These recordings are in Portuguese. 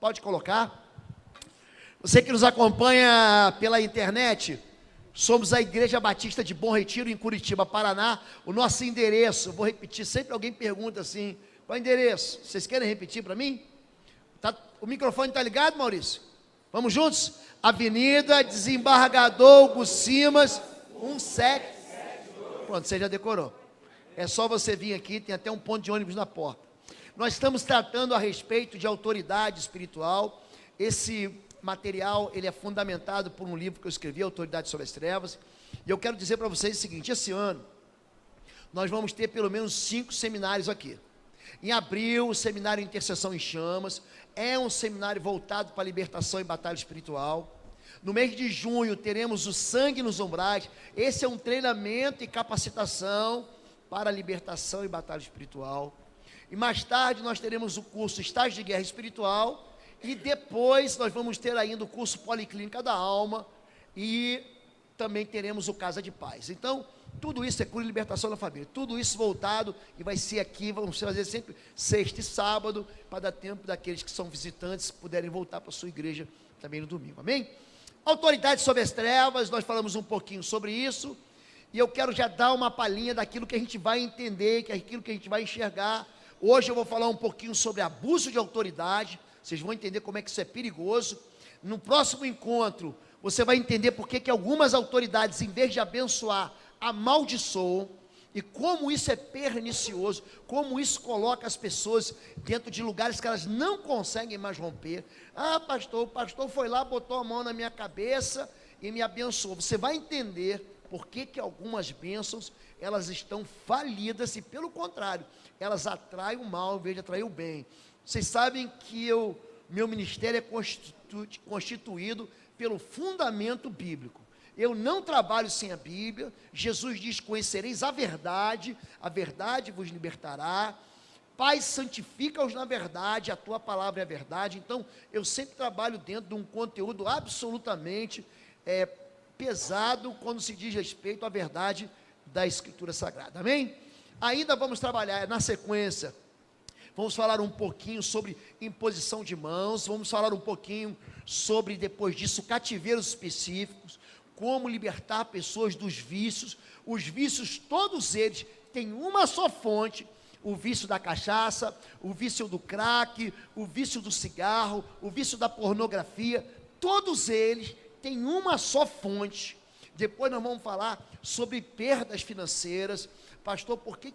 Pode colocar. Você que nos acompanha pela internet, somos a Igreja Batista de Bom Retiro, em Curitiba, Paraná. O nosso endereço, vou repetir, sempre alguém pergunta assim, qual é o endereço? Vocês querem repetir para mim? O microfone está ligado, Maurício? Vamos juntos? Avenida Desembargador Hugo Simas, 17. Pronto, você já decorou. É só você vir aqui, tem até um ponto de ônibus na porta. Nós estamos tratando a respeito de autoridade espiritual. Esse material, ele é fundamentado por um livro que eu escrevi, Autoridade sobre as Trevas. E eu quero dizer para vocês o seguinte, esse ano, nós vamos ter pelo menos 5 seminários aqui. Em abril, o seminário Intercessão em Chamas, é um seminário voltado para a libertação e batalha espiritual. No mês de junho, teremos o Sangue nos Umbrais. Esse é um treinamento e capacitação para a libertação e batalha espiritual. E mais tarde, nós teremos o curso Estágio de Guerra Espiritual. E depois, nós vamos ter ainda o curso Policlínica da Alma. E também teremos o Casa de Paz. Então, tudo isso é cura e libertação da família. Tudo isso voltado, e vai ser aqui, vamos fazer sempre sexta e sábado, para dar tempo daqueles que são visitantes puderem voltar para a sua igreja também no domingo, amém? Autoridade sobre as trevas, nós falamos um pouquinho sobre isso, e eu quero já dar uma palhinha daquilo que a gente vai entender, que é aquilo que a gente vai enxergar. Hoje eu vou falar um pouquinho sobre abuso de autoridade, vocês vão entender como é que isso é perigoso. No próximo encontro, você vai entender por que algumas autoridades, em vez de abençoar, amaldiçoam, e como isso é pernicioso, como isso coloca as pessoas dentro de lugares que elas não conseguem mais romper. Ah, pastor, o pastor foi lá, botou a mão na minha cabeça e me abençoou. Você vai entender por que algumas bênçãos, elas estão falidas e, pelo contrário, elas atraem o mal em vez de atrair o bem. Vocês sabem que meu ministério é constituído pelo fundamento bíblico. Eu não trabalho sem a Bíblia. Jesus diz, conhecereis a verdade vos libertará. Pai, santifica-os na verdade, a tua palavra é a verdade. Então, eu sempre trabalho dentro de um conteúdo absolutamente pesado, quando se diz respeito à verdade da Escritura Sagrada, amém? Ainda vamos trabalhar, na sequência, vamos falar um pouquinho sobre imposição de mãos, vamos falar um pouquinho sobre, depois disso, cativeiros específicos, como libertar pessoas dos vícios. Os vícios, todos eles, têm uma só fonte: o vício da cachaça, o vício do crack, o vício do cigarro, o vício da pornografia. Todos eles têm uma só fonte. Depois nós vamos falar sobre perdas financeiras. Pastor, por que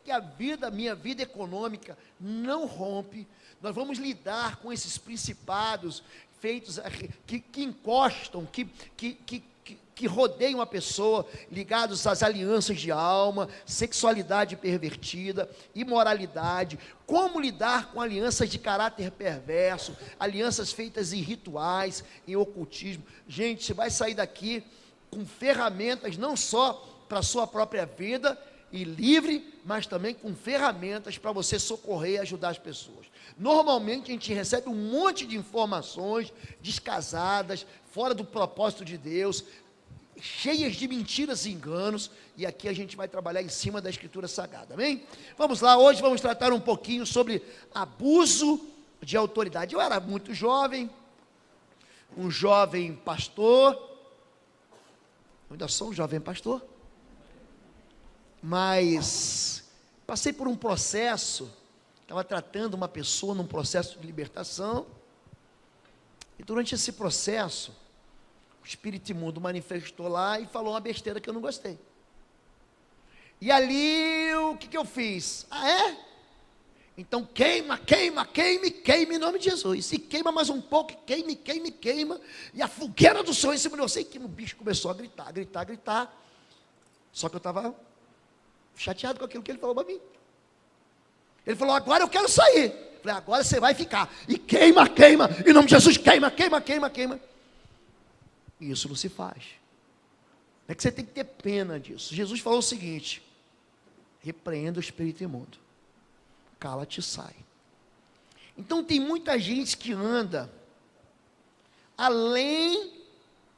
minha vida econômica não rompe? Nós vamos lidar com esses principados feitos, que encostam, que rodeiam a pessoa, ligados às alianças de alma, sexualidade pervertida, imoralidade. Como lidar com alianças de caráter perverso, alianças feitas em rituais, em ocultismo. Gente, você vai sair daqui com ferramentas, não só para a sua própria vida e livre, mas também com ferramentas para você socorrer e ajudar as pessoas. Normalmente a gente recebe um monte de informações descasadas, fora do propósito de Deus, cheias de mentiras e enganos, e aqui a gente vai trabalhar em cima da Escritura Sagrada, amém? Vamos lá, hoje vamos tratar um pouquinho sobre abuso de autoridade. Eu era muito jovem, um jovem pastor, eu ainda sou um jovem pastor, mas passei por um processo, estava tratando uma pessoa num processo de libertação, e durante esse processo, o espírito imundo manifestou lá e falou uma besteira que eu não gostei. E ali, o que eu fiz? Ah, é? Então queima em nome de Jesus. E queima mais um pouco, queima. E a fogueira do Senhor em cima de você. E que o bicho começou a gritar. Só que eu estava chateado com aquilo que ele falou para mim. Ele falou, agora eu quero sair. Eu falei, agora você vai ficar. E queima, em nome de Jesus, queima. E isso não se faz. É que você tem que ter pena disso. Jesus falou o seguinte: repreenda o espírito imundo, cala-te e sai. Então tem muita gente que anda além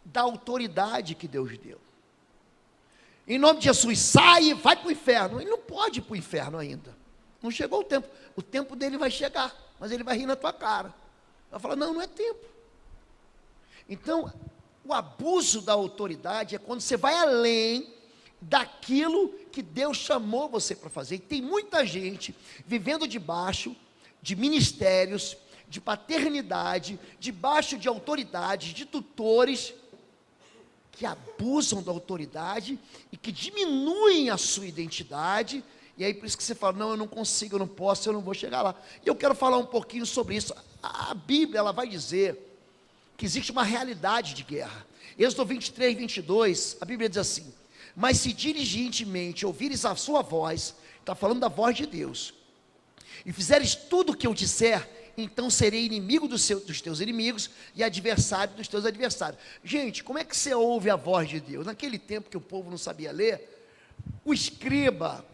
da autoridade que Deus deu. Em nome de Jesus, sai e vai para o inferno. Ele não pode ir para o inferno ainda. Não chegou o tempo. O tempo dele vai chegar, mas ele vai rir na tua cara. Ela fala, não, não é tempo. Então, o abuso da autoridade é quando você vai além daquilo que Deus chamou você para fazer. E tem muita gente vivendo debaixo de ministérios, de paternidade, debaixo de autoridades, de tutores, que abusam da autoridade e que diminuem a sua identidade. E aí por isso que você fala, não, eu não consigo, eu não posso, eu não vou chegar lá. E eu quero falar um pouquinho sobre isso. A Bíblia, ela vai dizer que existe uma realidade de guerra. Êxodo 23, 22, a Bíblia diz assim, mas se diligentemente ouvires a sua voz, está falando da voz de Deus, e fizeres tudo o que eu disser, então serei inimigo dos teus inimigos, e adversário dos teus adversários. Gente, como é que você ouve a voz de Deus? Naquele tempo que o povo não sabia ler, o escriba,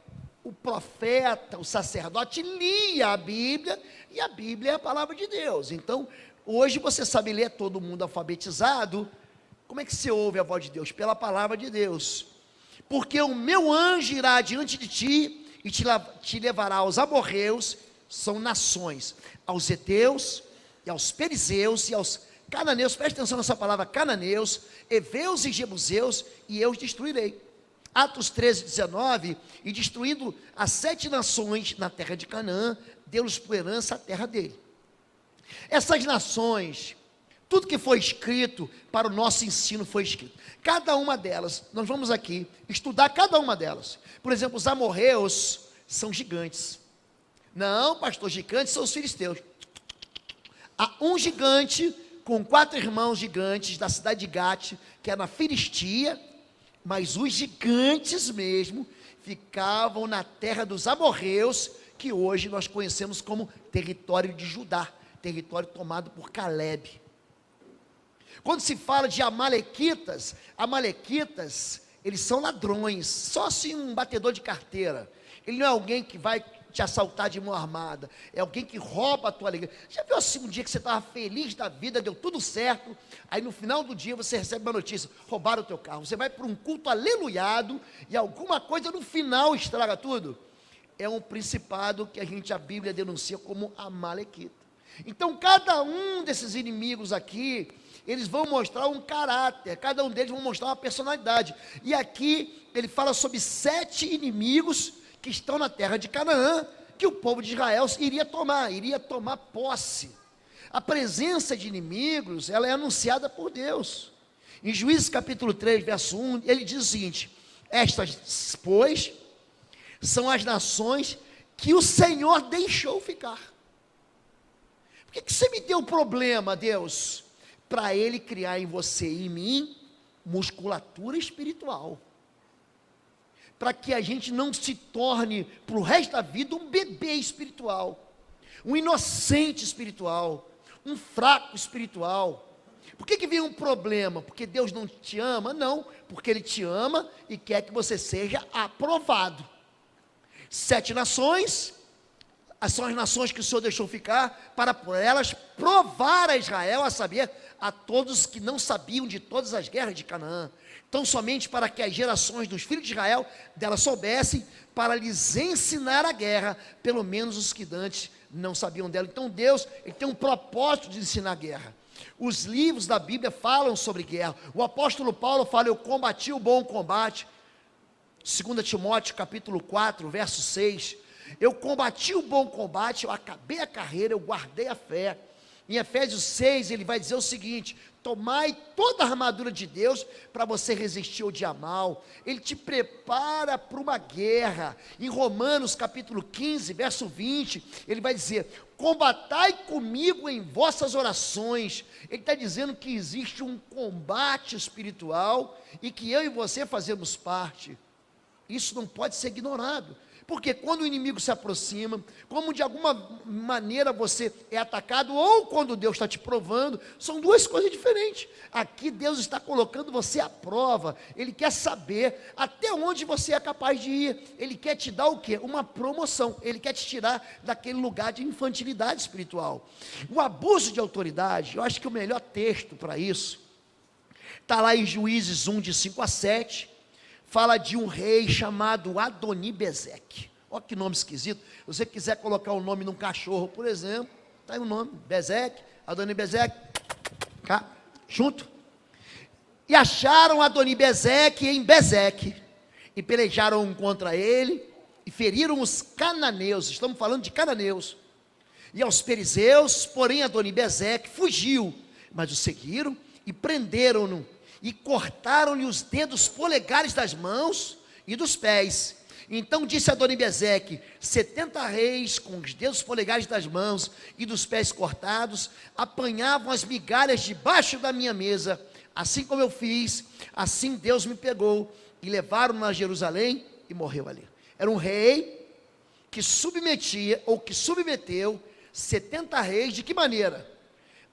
o profeta, o sacerdote lia a Bíblia, e a Bíblia é a palavra de Deus. Então, hoje você sabe ler, todo mundo alfabetizado. Como é que você ouve a voz de Deus? Pela palavra de Deus. Porque o meu anjo irá diante de ti, e te levará aos amorreus, são nações, aos heteus, e aos perizeus, e aos cananeus, preste atenção nessa palavra, cananeus, heveus e jebuseus, e eu os destruirei. Atos 13, 19, e destruindo as 7 nações na terra de Canaã, deu-lhes por herança a terra dele. Essas nações, tudo que foi escrito para o nosso ensino foi escrito. Cada uma delas, nós vamos aqui estudar cada uma delas. Por exemplo, os amorreus são gigantes. Não, pastor, gigantes são os filisteus. Há um gigante com 4 irmãos gigantes da cidade de Gate, que é na Filistia, mas os gigantes mesmo ficavam na terra dos amorreus, que hoje nós conhecemos como território de Judá, território tomado por Calebe. Quando se fala de amalequitas, eles são ladrões, só assim um batedor de carteira. Ele não é alguém que vai te assaltar de mão armada, é alguém que rouba a tua alegria. Já viu assim um dia que você estava feliz da vida, deu tudo certo, aí no final do dia você recebe uma notícia, roubaram o teu carro, você vai para um culto aleluiado, e alguma coisa no final estraga tudo? É um principado que a Bíblia denuncia como amalequita. Então cada um desses inimigos aqui, eles vão mostrar um caráter, cada um deles vão mostrar uma personalidade, e aqui ele fala sobre 7 inimigos, que estão na terra de Canaã, que o povo de Israel iria tomar posse. A presença de inimigos, ela é anunciada por Deus. Em Juízes capítulo 3, verso 1, ele diz o seguinte, estas, pois, são as nações que o Senhor deixou ficar. Por que você me deu problema, Deus? Para Ele criar em você e em mim, musculatura espiritual. Para que a gente não se torne, para o resto da vida, um bebê espiritual, um inocente espiritual, um fraco espiritual. Por que vem um problema? Porque Deus não te ama? Não, porque Ele te ama e quer que você seja aprovado. 7 nações, são as nações que o Senhor deixou ficar, para por elas provar a Israel, a saber, a todos que não sabiam de todas as guerras de Canaã, tão somente para que as gerações dos filhos de Israel dela soubessem, para lhes ensinar a guerra, pelo menos os que antes não sabiam dela. Então Deus, Ele tem um propósito de ensinar a guerra. Os livros da Bíblia falam sobre guerra. O apóstolo Paulo fala, eu combati o bom combate, 2 Timóteo capítulo 4, verso 6, eu combati o bom combate, eu acabei a carreira, eu guardei a fé. Em Efésios 6, ele vai dizer o seguinte, tomai toda a armadura de Deus, para você resistir ao dia mal. Ele te prepara para uma guerra. Em Romanos capítulo 15, verso 20, ele vai dizer, combatai comigo em vossas orações. Ele está dizendo que existe um combate espiritual, e que eu e você fazemos parte. Isso não pode ser ignorado. Porque quando o inimigo se aproxima, como de alguma maneira você é atacado, ou quando Deus está te provando, são duas coisas diferentes. Aqui Deus está colocando você à prova, Ele quer saber até onde você é capaz de ir, Ele quer te dar o quê? Uma promoção, Ele quer te tirar daquele lugar de infantilidade espiritual. O abuso de autoridade, eu acho que o melhor texto para isso, está lá em Juízes 1, de 5 a 7, fala de um rei chamado Adoni-Bezeque. Olha que nome esquisito. Se você quiser colocar o nome num cachorro, por exemplo, está aí o nome, Bezeque, Adoni-Bezeque, cá, junto. E acharam Adoni-Bezeque em Bezeque, e pelejaram um contra ele, e feriram os cananeus, estamos falando de cananeus, e aos perizeus, porém Adoni-Bezeque fugiu, mas o seguiram, e prenderam-no, e cortaram-lhe os dedos polegares das mãos e dos pés. Então disse Adoni-Bezeque: 70 reis com os dedos polegares das mãos e dos pés cortados, apanhavam as migalhas debaixo da minha mesa, assim como eu fiz, assim Deus me pegou, e levaram-no a Jerusalém, e morreu ali. Era um rei que submetia, ou que submeteu 70 reis, de que maneira?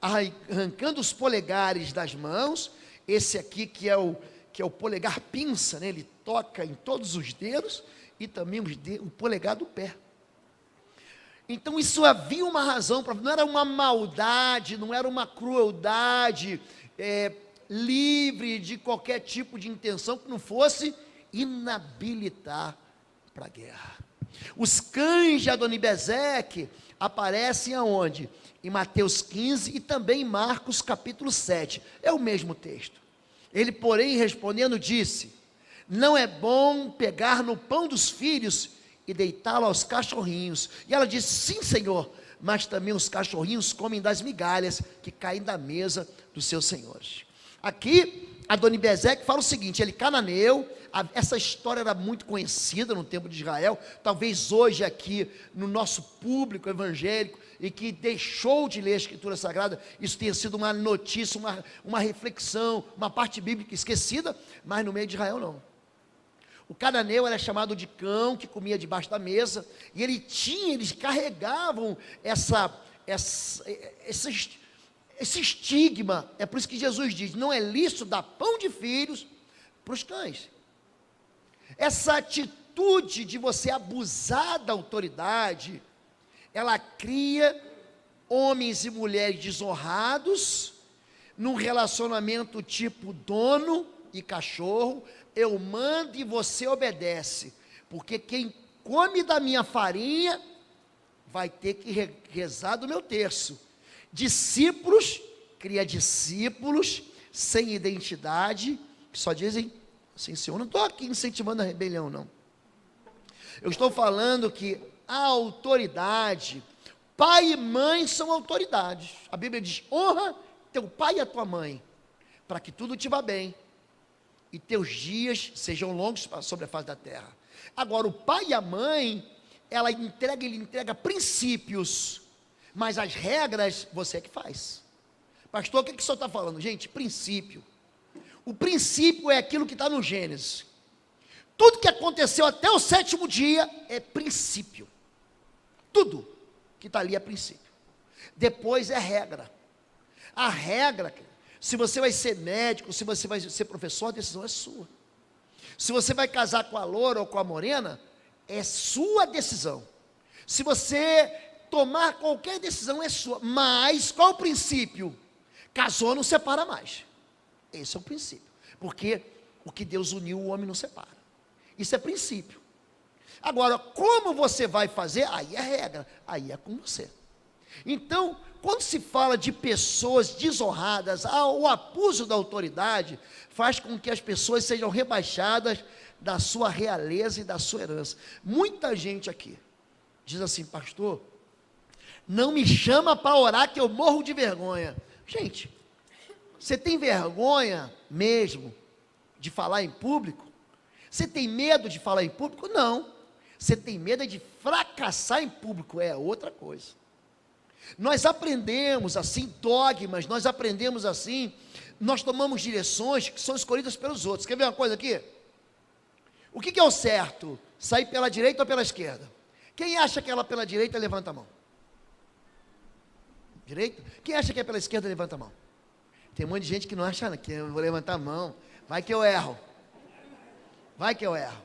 Arrancando os polegares das mãos, esse aqui que é o polegar pinça, né? Ele toca em todos os dedos, e também o polegar do pé. Então isso havia uma razão, não era uma maldade, não era uma crueldade, livre de qualquer tipo de intenção que não fosse inabilitar para a guerra. Os cães de Adoni-Bezeque aparecem aonde? Em Mateus 15 e também em Marcos capítulo 7, é o mesmo texto. Ele, porém, respondendo, disse: não é bom pegar no pão dos filhos e deitá-lo aos cachorrinhos. E ela disse: sim, Senhor, mas também os cachorrinhos comem das migalhas que caem da mesa dos seus senhores. Aqui, Adoni-Bezeque fala o seguinte: ele cananeu. Essa história era muito conhecida no tempo de Israel, talvez hoje aqui no nosso público evangélico, e que deixou de ler a Escritura Sagrada, isso tenha sido uma notícia, uma reflexão, uma parte bíblica esquecida, mas no meio de Israel não. O cananeu era chamado de cão, que comia debaixo da mesa, e eles carregavam esse estigma. É por isso que Jesus diz: não é lícito dar pão de filhos para os cães. Essa atitude de você abusar da autoridade, ela cria homens e mulheres desonrados, num relacionamento tipo dono e cachorro. Eu mando e você obedece, porque quem come da minha farinha, vai ter que rezar do meu terço. Discípulos, cria discípulos, sem identidade, que só dizem: sim, Senhor. Não estou aqui incentivando a rebelião, não. Eu estou falando que a autoridade, pai e mãe são autoridades. A Bíblia diz: honra teu pai e a tua mãe, para que tudo te vá bem, e teus dias sejam longos sobre a face da terra. Agora, o pai e a mãe, ele entrega princípios, mas as regras, você é que faz. Pastor, o que o senhor está falando? Gente, princípio. O princípio é aquilo que está no Gênesis. Tudo que aconteceu até o 7º dia é princípio. Tudo que está ali é princípio. Depois é regra. A regra, se você vai ser médico, se você vai ser professor, a decisão é sua. Se você vai casar com a loura ou com a morena, é sua decisão. Se você tomar qualquer decisão, é sua. Mas qual o princípio? Casou, não separa mais. Esse é o princípio, porque o que Deus uniu, o homem não separa. Isso é princípio. Agora, como você vai fazer, aí é regra, aí é com você. Então, quando se fala de pessoas desonradas, o abuso da autoridade faz com que as pessoas sejam rebaixadas da sua realeza e da sua herança. Muita gente aqui diz assim: pastor, não me chama para orar que eu morro de vergonha. Gente, você tem vergonha mesmo de falar em público? Você tem medo de falar em público? Não. Você tem medo de fracassar em público, é outra coisa. Nós aprendemos assim dogmas, nós aprendemos assim, nós tomamos direções que são escolhidas pelos outros. Quer ver uma coisa aqui? O que é o certo? Sair pela direita ou pela esquerda? Quem acha que é pela direita, levanta a mão. Direita? Quem acha que é pela esquerda, levanta a mão. Tem um monte de gente que não acha que eu vou levantar a mão. Vai que eu erro. Vai que eu erro.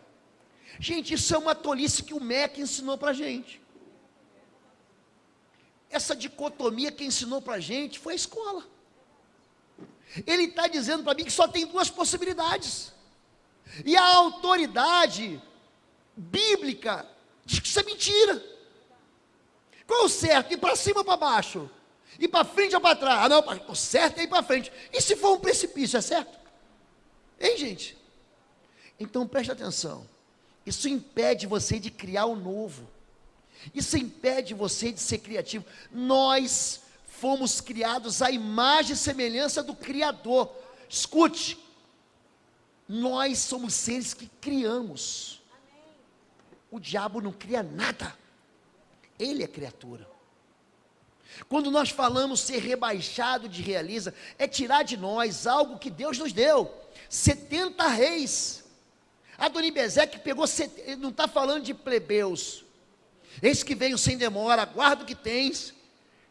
Gente, isso é uma tolice que o MEC ensinou para a gente. Essa dicotomia que ensinou para a gente foi a escola. Ele está dizendo para mim que só tem duas possibilidades. E a autoridade bíblica diz que isso é mentira. Qual é o certo? Ir para cima ou para baixo? Ir para frente ou para trás? Ah, não, o certo é ir para frente. E se for um precipício, é certo? Hein, gente? Então preste atenção. Isso impede você de criar o novo. Isso impede você de ser criativo. Nós fomos criados à imagem e semelhança do Criador. Escute, nós somos seres que criamos. O diabo não cria nada. Ele é criatura. Quando nós falamos ser rebaixado de realiza, é tirar de nós algo que Deus nos deu. 70 reis. Adonibezeque pegou, ele não está falando de plebeus. Eis que veio sem demora, guarda o que tens,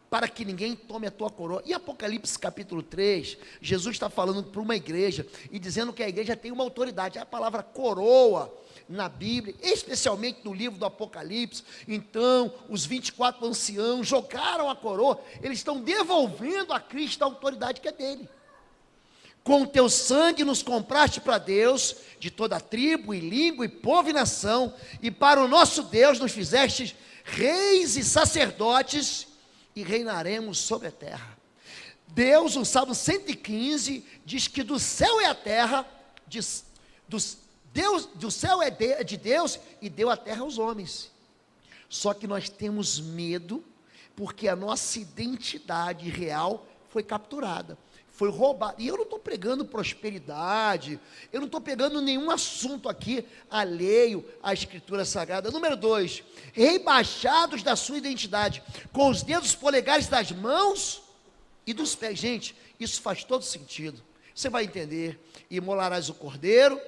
para que ninguém tome a tua coroa. Em Apocalipse capítulo 3, Jesus está falando para uma igreja, e dizendo que a igreja tem uma autoridade. A palavra coroa, na Bíblia, especialmente no livro do Apocalipse. Então, os 24 anciãos jogaram a coroa, eles estão devolvendo a Cristo a autoridade que é dele. Com o teu sangue nos compraste para Deus, de toda tribo e língua e povo e nação, e para o nosso Deus nos fizeste reis e sacerdotes, e reinaremos sobre a terra. Deus, no Salmo 115, diz que do céu é a terra, do céu é de Deus, e deu a terra aos homens. Só que nós temos medo, porque a nossa identidade real foi capturada, foi roubada. E eu não estou pregando prosperidade, eu não estou pegando nenhum assunto aqui alheio à Escritura Sagrada. Número 2, rebaixados da sua identidade, com os dedos polegares das mãos e dos pés. Gente, isso faz todo sentido. Você vai entender. Imolarás o cordeiro,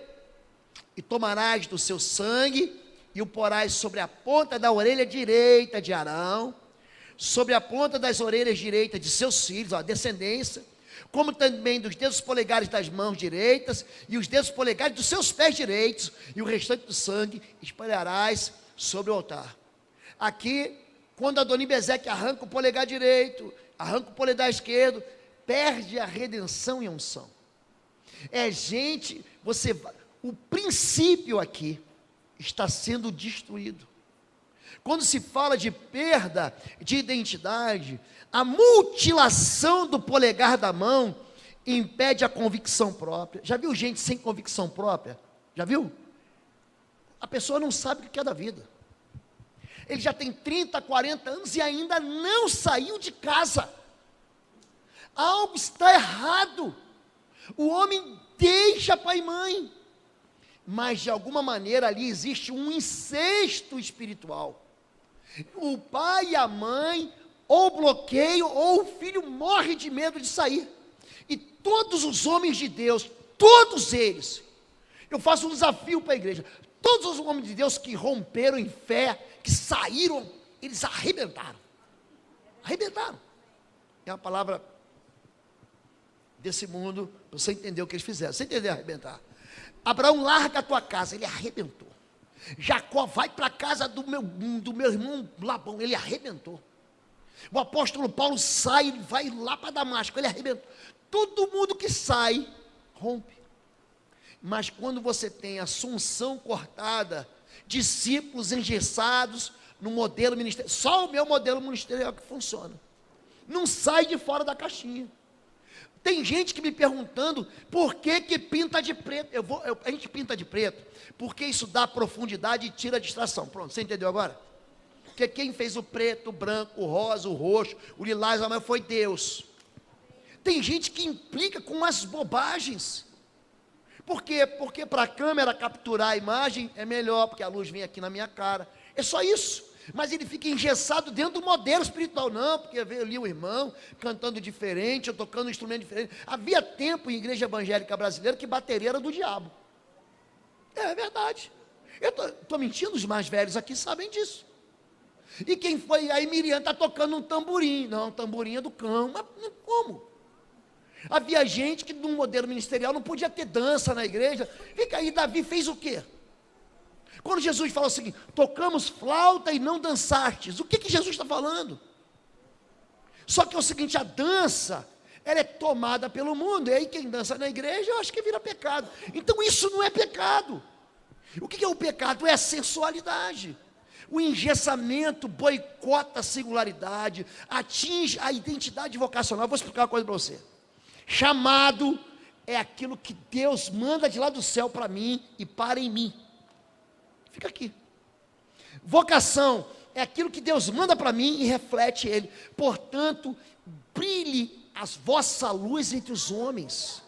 e tomarás do seu sangue, e o porás sobre a ponta da orelha direita de Arão, sobre a ponta das orelhas direitas de seus filhos, a descendência, como também dos dedos polegares das mãos direitas, e os dedos polegares dos seus pés direitos, e o restante do sangue espalharás sobre o altar. Aqui, quando Adonibezeque arranca o polegar direito, arranca o polegar esquerdo, perde a redenção e a unção. O princípio aqui está sendo destruído. Quando se fala de perda de identidade, a mutilação do polegar da mão impede a convicção própria. Já viu gente sem convicção própria? Já viu? A pessoa não sabe o que é da vida. Ele já tem 30, 40 anos e ainda não saiu de casa. Algo está errado. O homem deixa pai e mãe, mas de alguma maneira ali existe um incesto espiritual. O pai e a mãe ou bloqueiam, ou o filho morre de medo de sair. E todos os homens de Deus, todos eles, eu faço um desafio para a igreja, todos os homens de Deus que romperam em fé, que saíram, eles arrebentaram. Arrebentaram. É uma palavra desse mundo, para você entender o que eles fizeram. Você entendeu arrebentar? Abraão, larga a tua casa, ele arrebentou. Jacó, vai para a casa do meu irmão Labão, ele arrebentou. O apóstolo Paulo sai, ele vai lá para Damasco, ele arrebentou. Todo mundo que sai, rompe. Mas quando você tem a assunção cortada, discípulos engessados no modelo ministerial, só o meu modelo ministerial que funciona. Não sai de fora da caixinha. Tem gente que me perguntando por que pinta de preto. A gente pinta de preto porque isso dá profundidade e tira a distração. Pronto, você entendeu agora? Porque quem fez o preto, o branco, o rosa, o roxo, o lilás, a mãe foi Deus. Tem gente que implica com umas bobagens. Por quê? Porque para a câmera capturar a imagem é melhor, porque a luz vem aqui na minha cara. É só isso. Mas ele fica engessado dentro do modelo espiritual. Não, porque veio ali o irmão cantando diferente, eu tocando um instrumento diferente. Havia tempo em igreja evangélica brasileira que bateria era do diabo. É verdade. Eu estou mentindo, os mais velhos aqui sabem disso. E quem foi? Aí Miriam está tocando um tamborim. Não, tamborim é do cão. Mas como? Havia gente que num modelo ministerial não podia ter dança na igreja. Fica aí, Davi fez o quê? Quando Jesus fala o seguinte, tocamos flauta e não dançastes, o que Jesus está falando? Só que é o seguinte, a dança, ela é tomada pelo mundo, e aí quem dança na igreja, eu acho que vira pecado. Então isso não é pecado. O que é o pecado? É a sensualidade. O engessamento boicota a singularidade, atinge a identidade vocacional. Eu vou explicar uma coisa para você. Chamado é aquilo que Deus manda de lá do céu para mim e para em mim. Fica aqui. Vocação é aquilo que Deus manda para mim e reflete Ele. Portanto, brilhe a vossa luz entre os homens.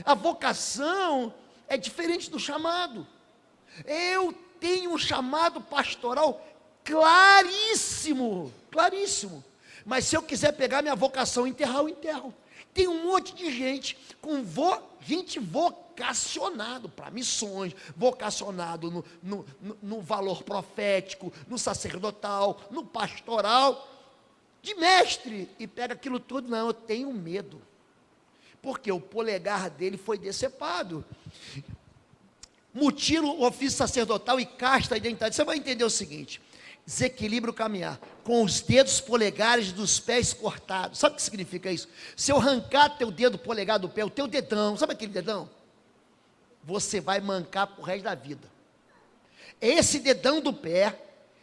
A vocação é diferente do chamado. Eu tenho um chamado pastoral claríssimo, claríssimo. Mas se eu quiser pegar minha vocação e enterrar, eu enterro. Tem um monte de gente com gente vocacionado para missões, vocacionado no valor profético, no sacerdotal, no pastoral, de mestre, e pega aquilo tudo. Não, eu tenho medo, porque o polegar dele foi decepado. Mutila o ofício sacerdotal e casta a identidade. Você vai entender o seguinte: desequilíbrio caminhar, com os dedos polegares dos pés cortados. Sabe o que significa isso? Se eu arrancar teu dedo polegar do pé, o teu dedão, sabe aquele dedão? Você vai mancar pro resto da vida. É esse dedão do pé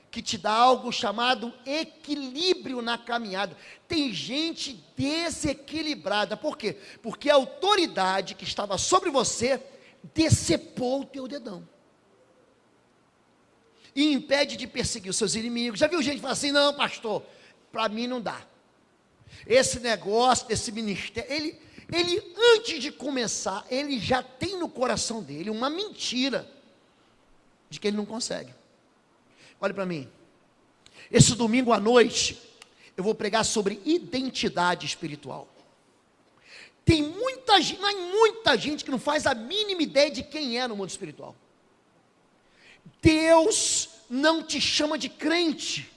que te dá algo chamado equilíbrio na caminhada. Tem gente desequilibrada. Por quê? Porque a autoridade que estava sobre você decepou o teu dedão e impede de perseguir os seus inimigos. Já viu gente falar assim: não, pastor, para mim não dá. Esse negócio, desse ministério, ele antes de começar, ele já tem no coração dele uma mentira de que ele não consegue. Olha para mim, esse domingo à noite, eu vou pregar sobre identidade espiritual. Tem muita gente que não faz a mínima ideia de quem é no mundo espiritual. Deus não te chama de crente,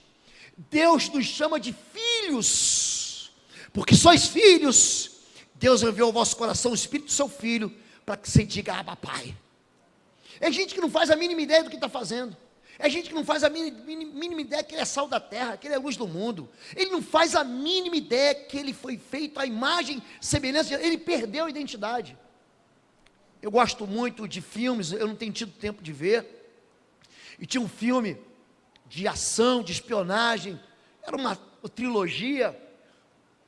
Deus nos chama de filhos, porque sois filhos. Deus enviou ao vosso coração o Espírito do seu Filho, para que você diga: Abba, Pai. É gente que não faz a mínima ideia do que está fazendo. É gente que não faz a mínima ideia que ele é sal da terra, que ele é luz do mundo. Ele não faz a mínima ideia que ele foi feito à imagem, semelhança, ele perdeu a identidade. Eu gosto muito de filmes, eu não tenho tido tempo de ver. E tinha um filme de ação, de espionagem, era uma trilogia,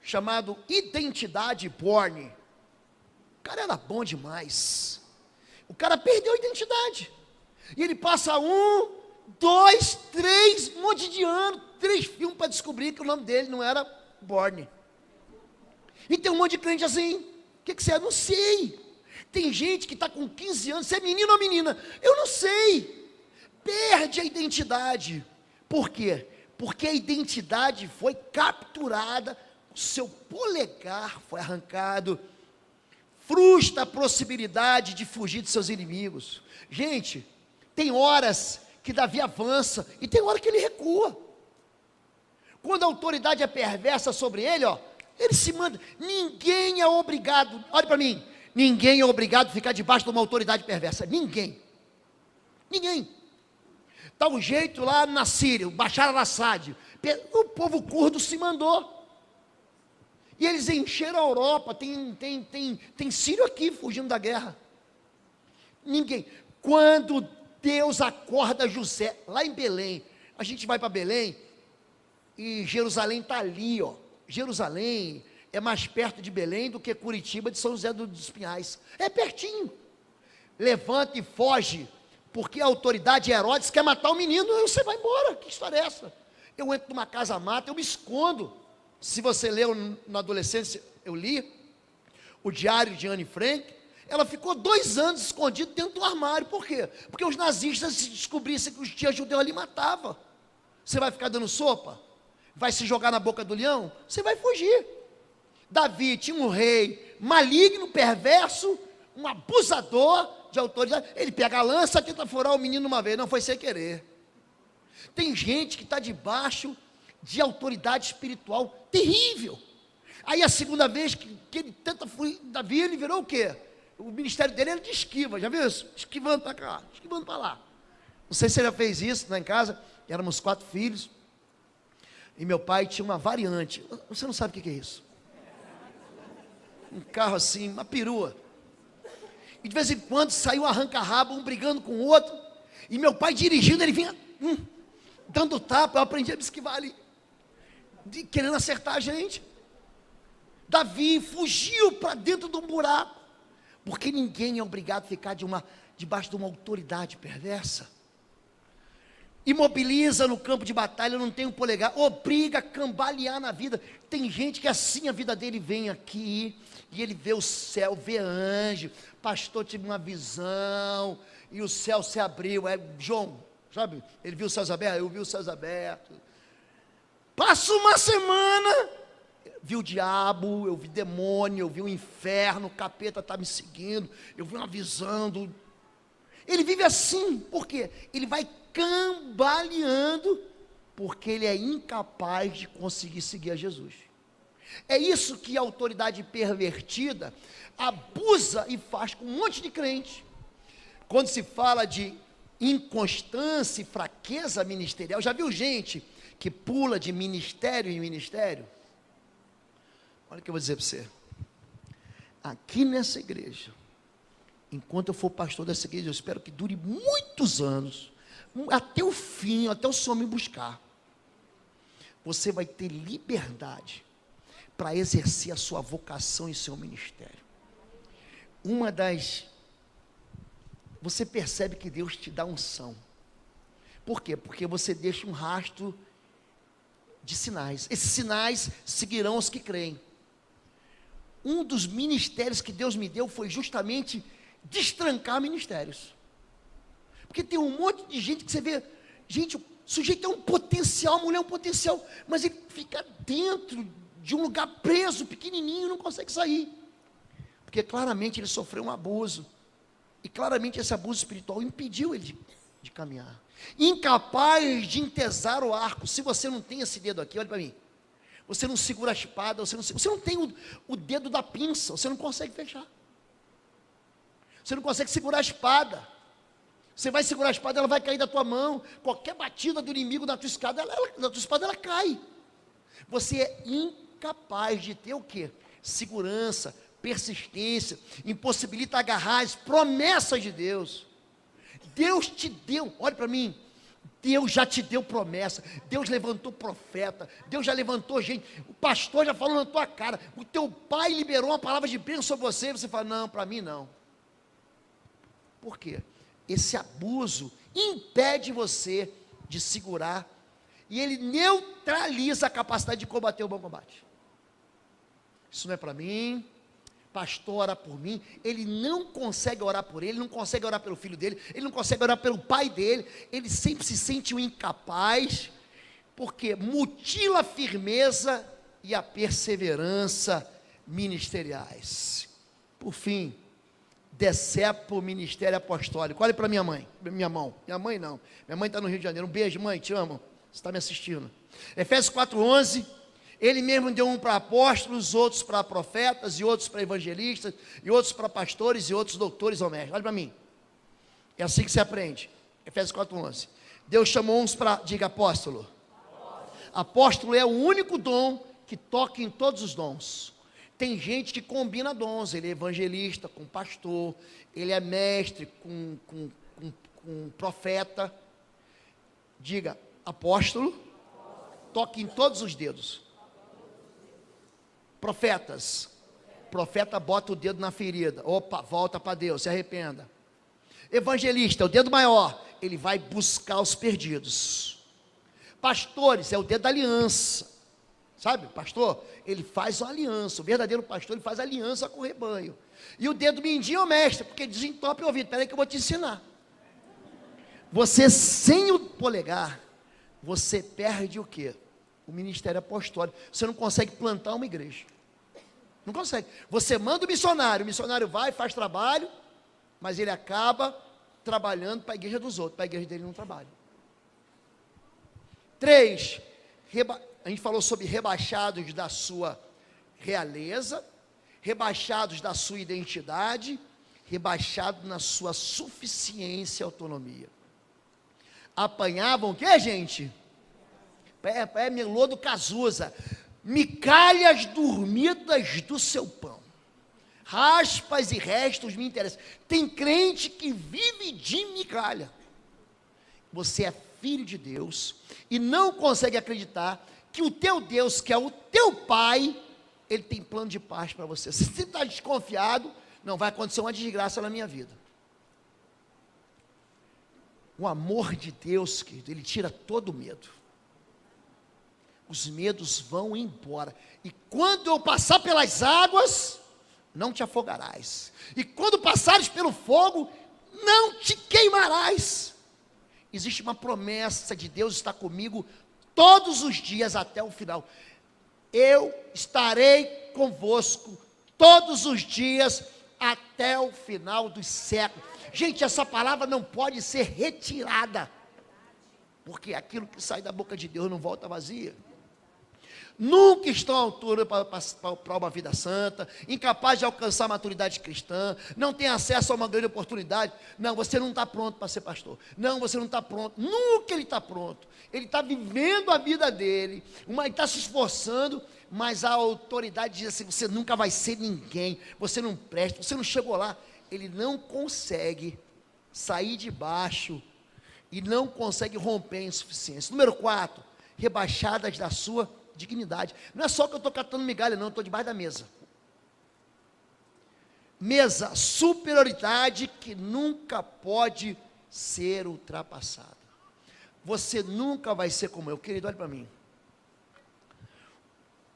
chamado Identidade Bourne. O cara era bom demais. O cara perdeu a identidade. E ele passa 1, 2, 3, um monte de ano, 3 filmes para descobrir que o nome dele não era Bourne. E tem um monte de crente assim: o que você é? Não sei. Tem gente que está com 15 anos, você é menino ou menina? Eu não sei. Perde a identidade. Por quê? Porque a identidade foi capturada, o seu polegar foi arrancado, frustra a possibilidade de fugir de seus inimigos. Gente, tem horas que Davi avança e tem hora que ele recua. Quando a autoridade é perversa sobre ele, ele se manda. Ninguém é obrigado, olha para mim, ninguém é obrigado a ficar debaixo de uma autoridade perversa. Ninguém. Está o jeito lá na Síria, o Bashar al-Assad, o povo curdo se mandou. E eles encheram a Europa. Tem sírio aqui fugindo da guerra. Ninguém. Quando Deus acorda José, lá em Belém, a gente vai para Belém, e Jerusalém está ali, Jerusalém é mais perto de Belém do que Curitiba de São José dos Pinhais. É pertinho. Levanta e foge, porque a autoridade Herodes quer matar o menino, e você vai embora. Que história é essa? Eu entro numa casa mata, eu me escondo. Se você leu na adolescência, eu li o diário de Anne Frank. Ela ficou 2 anos escondida dentro do armário. Por quê? Porque os nazistas, se descobrissem que os tinha judeu ali, matavam. Você vai ficar dando sopa? Vai se jogar na boca do leão? Você vai fugir. Davi tinha um rei maligno, perverso, um abusador de autoridade. Ele pega a lança, tenta furar o menino uma vez. Não, foi sem querer. Tem gente que está debaixo de autoridade espiritual terrível. Aí a segunda vez que ele tenta fugir, Davi, ele virou o quê? O ministério dele era de esquiva, já viu isso? Esquivando para cá, esquivando para lá. Não sei se você já fez isso lá em casa. Éramos 4 filhos, e meu pai tinha uma variante. Você não sabe o que é isso? Um carro assim, uma perua. E de vez em quando saiu um arranca-rabo, um brigando com o outro, e meu pai dirigindo, ele vinha, dando tapa, eu aprendi a me esquivar ali, querendo acertar a gente. Davi fugiu para dentro de um buraco, porque ninguém é obrigado a ficar debaixo de uma autoridade perversa. Imobiliza no campo de batalha, não tem um polegar, obriga a cambalear na vida. Tem gente que assim a vida dele vem aqui, e ele vê o céu, vê anjo, pastor tive uma visão, e o céu se abriu, João, sabe, ele viu os céus abertos, eu vi os céus abertos. Passa uma semana, vi o diabo, eu vi demônio, eu vi o inferno, o capeta está me seguindo, eu vi uma visão Ele vive assim, por quê? Ele vai cambaleando, porque ele é incapaz de conseguir seguir a Jesus. É isso que a autoridade pervertida abusa e faz com um monte de crente. Quando se fala de inconstância e fraqueza ministerial, já viu gente que pula de ministério em ministério? Olha o que eu vou dizer para você. Aqui nessa igreja, enquanto eu for pastor dessa igreja, eu espero que dure muitos anos, até o fim, até o Senhor me buscar. Você vai ter liberdade para exercer a sua vocação e seu ministério. Você percebe que Deus te dá unção. Por quê? Porque você deixa um rastro de sinais. Esses sinais seguirão os que creem. Um dos ministérios que Deus me deu foi justamente destrancar ministérios. Porque tem um monte de gente que você vê, gente, o sujeito é um potencial, a mulher é um potencial, mas ele fica dentro de um lugar preso, pequenininho, não consegue sair. Porque claramente ele sofreu um abuso. E claramente esse abuso espiritual impediu ele de caminhar. Incapaz de entesar o arco. Se você não tem esse dedo aqui, olha para mim. Você não segura a espada, você não tem o dedo da pinça, você não consegue fechar. Você não consegue segurar a espada. Você vai segurar a espada, ela vai cair da tua mão. Qualquer batida do inimigo na tua espada, ela cai. Você é incapaz de ter o quê? Segurança, persistência, impossibilita agarrar as promessas de Deus. Deus te deu, olha para mim, Deus já te deu promessa, Deus levantou profeta, Deus já levantou gente, o pastor já falou na tua cara, o teu pai liberou uma palavra de bênção sobre você, você fala, não, para mim não. Por quê? Esse abuso impede você de segurar, e ele neutraliza a capacidade de combater o bom combate. Isso não é para mim. Pastor ora por mim, ele não consegue orar por ele, não consegue orar pelo filho dele, ele não consegue orar pelo pai dele, ele sempre se sente um incapaz, porque mutila a firmeza e a perseverança ministeriais. Por fim, decepa o ministério apostólico. Olha para minha mãe, minha mão, minha mãe não, minha mãe está no Rio de Janeiro, um beijo mãe, te amo, você está me assistindo. Efésios 4:11, ele mesmo deu um para apóstolos, outros para profetas, e outros para evangelistas, e outros para pastores, e outros doutores ou mestres. Olha para mim, é assim que se aprende. Efésios 4:11, Deus chamou uns para, diga apóstolo. Apóstolo é o único dom que toca em todos os dons. Tem gente que combina dons, ele é evangelista com pastor, ele é mestre com profeta. Diga, apóstolo, toca em todos os dedos. Profetas, profeta bota o dedo na ferida, opa, volta para Deus, se arrependa. Evangelista, o dedo maior, ele vai buscar os perdidos. Pastores, é o dedo da aliança, sabe, pastor, ele faz uma aliança, o verdadeiro pastor, ele faz aliança com o rebanho. E o dedo mindinho é o mestre, porque desentope o ouvido, peraí que eu vou te ensinar. Você sem o polegar, você perde o quê? O ministério apostólico. Você não consegue plantar uma igreja. Não consegue. Você manda o missionário vai, faz trabalho, mas ele acaba trabalhando para a igreja dos outros, para a igreja dele não trabalha. 3, a gente falou sobre rebaixados da sua realeza, rebaixados da sua identidade, rebaixados na sua suficiência e autonomia. Apanhavam o que, gente? Melô do Cazuza, migalhas dormidas do seu pão, raspas e restos me interessam. Tem crente que vive de migalha. Você é filho de Deus e não consegue acreditar que o teu Deus, que é o teu Pai, Ele tem plano de paz para você. Se você está desconfiado, não vai acontecer uma desgraça na minha vida. O amor de Deus, querido, Ele tira todo o medo. Os medos vão embora. E quando eu passar pelas águas, não te afogarás. E quando passares pelo fogo, não te queimarás. Existe uma promessa de Deus estar comigo todos os dias até o final. Eu estarei convosco todos os dias até o final dos séculos. Gente, essa palavra não pode ser retirada, porque aquilo que sai da boca de Deus não volta vazia. Nunca estão à altura para uma vida santa, incapaz de alcançar a maturidade cristã, não tem acesso a uma grande oportunidade. Não, você não está pronto para ser pastor. Não, você não está pronto. Nunca ele está pronto. Ele está vivendo a vida dele, ele está se esforçando, mas a autoridade diz assim: você nunca vai ser ninguém, você não presta, você não chegou lá. Ele não consegue sair de baixo e não consegue romper a insuficiência. Número 4, rebaixadas da sua dignidade. Não é só que eu estou catando migalha, não, eu estou debaixo da mesa. Mesa, superioridade que nunca pode ser ultrapassada. Você nunca vai ser como eu. Querido, olha para mim.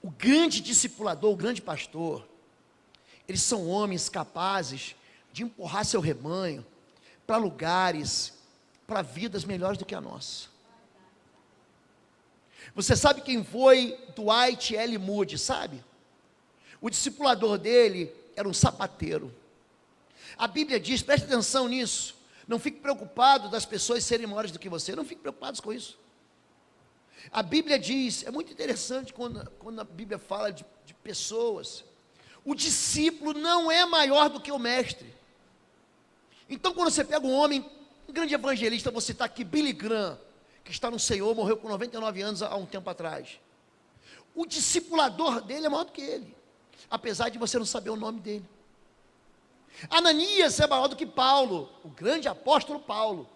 O grande discipulador, o grande pastor, eles são homens capazes de empurrar seu rebanho para lugares, para vidas melhores do que a nossa. Você sabe quem foi Dwight L. Moody, sabe? O discipulador dele era um sapateiro. A Bíblia diz, preste atenção nisso, não fique preocupado das pessoas serem maiores do que você, não fique preocupado com isso. A Bíblia diz, é muito interessante quando a Bíblia fala de pessoas, o discípulo não é maior do que o mestre. Então quando você pega um homem, um grande evangelista, vou citar aqui Billy Graham, que está no Senhor, morreu com 99 anos há um tempo atrás. O discipulador dele é maior do que ele, apesar de você não saber o nome dele. Ananias é maior do que Paulo, o grande apóstolo Paulo,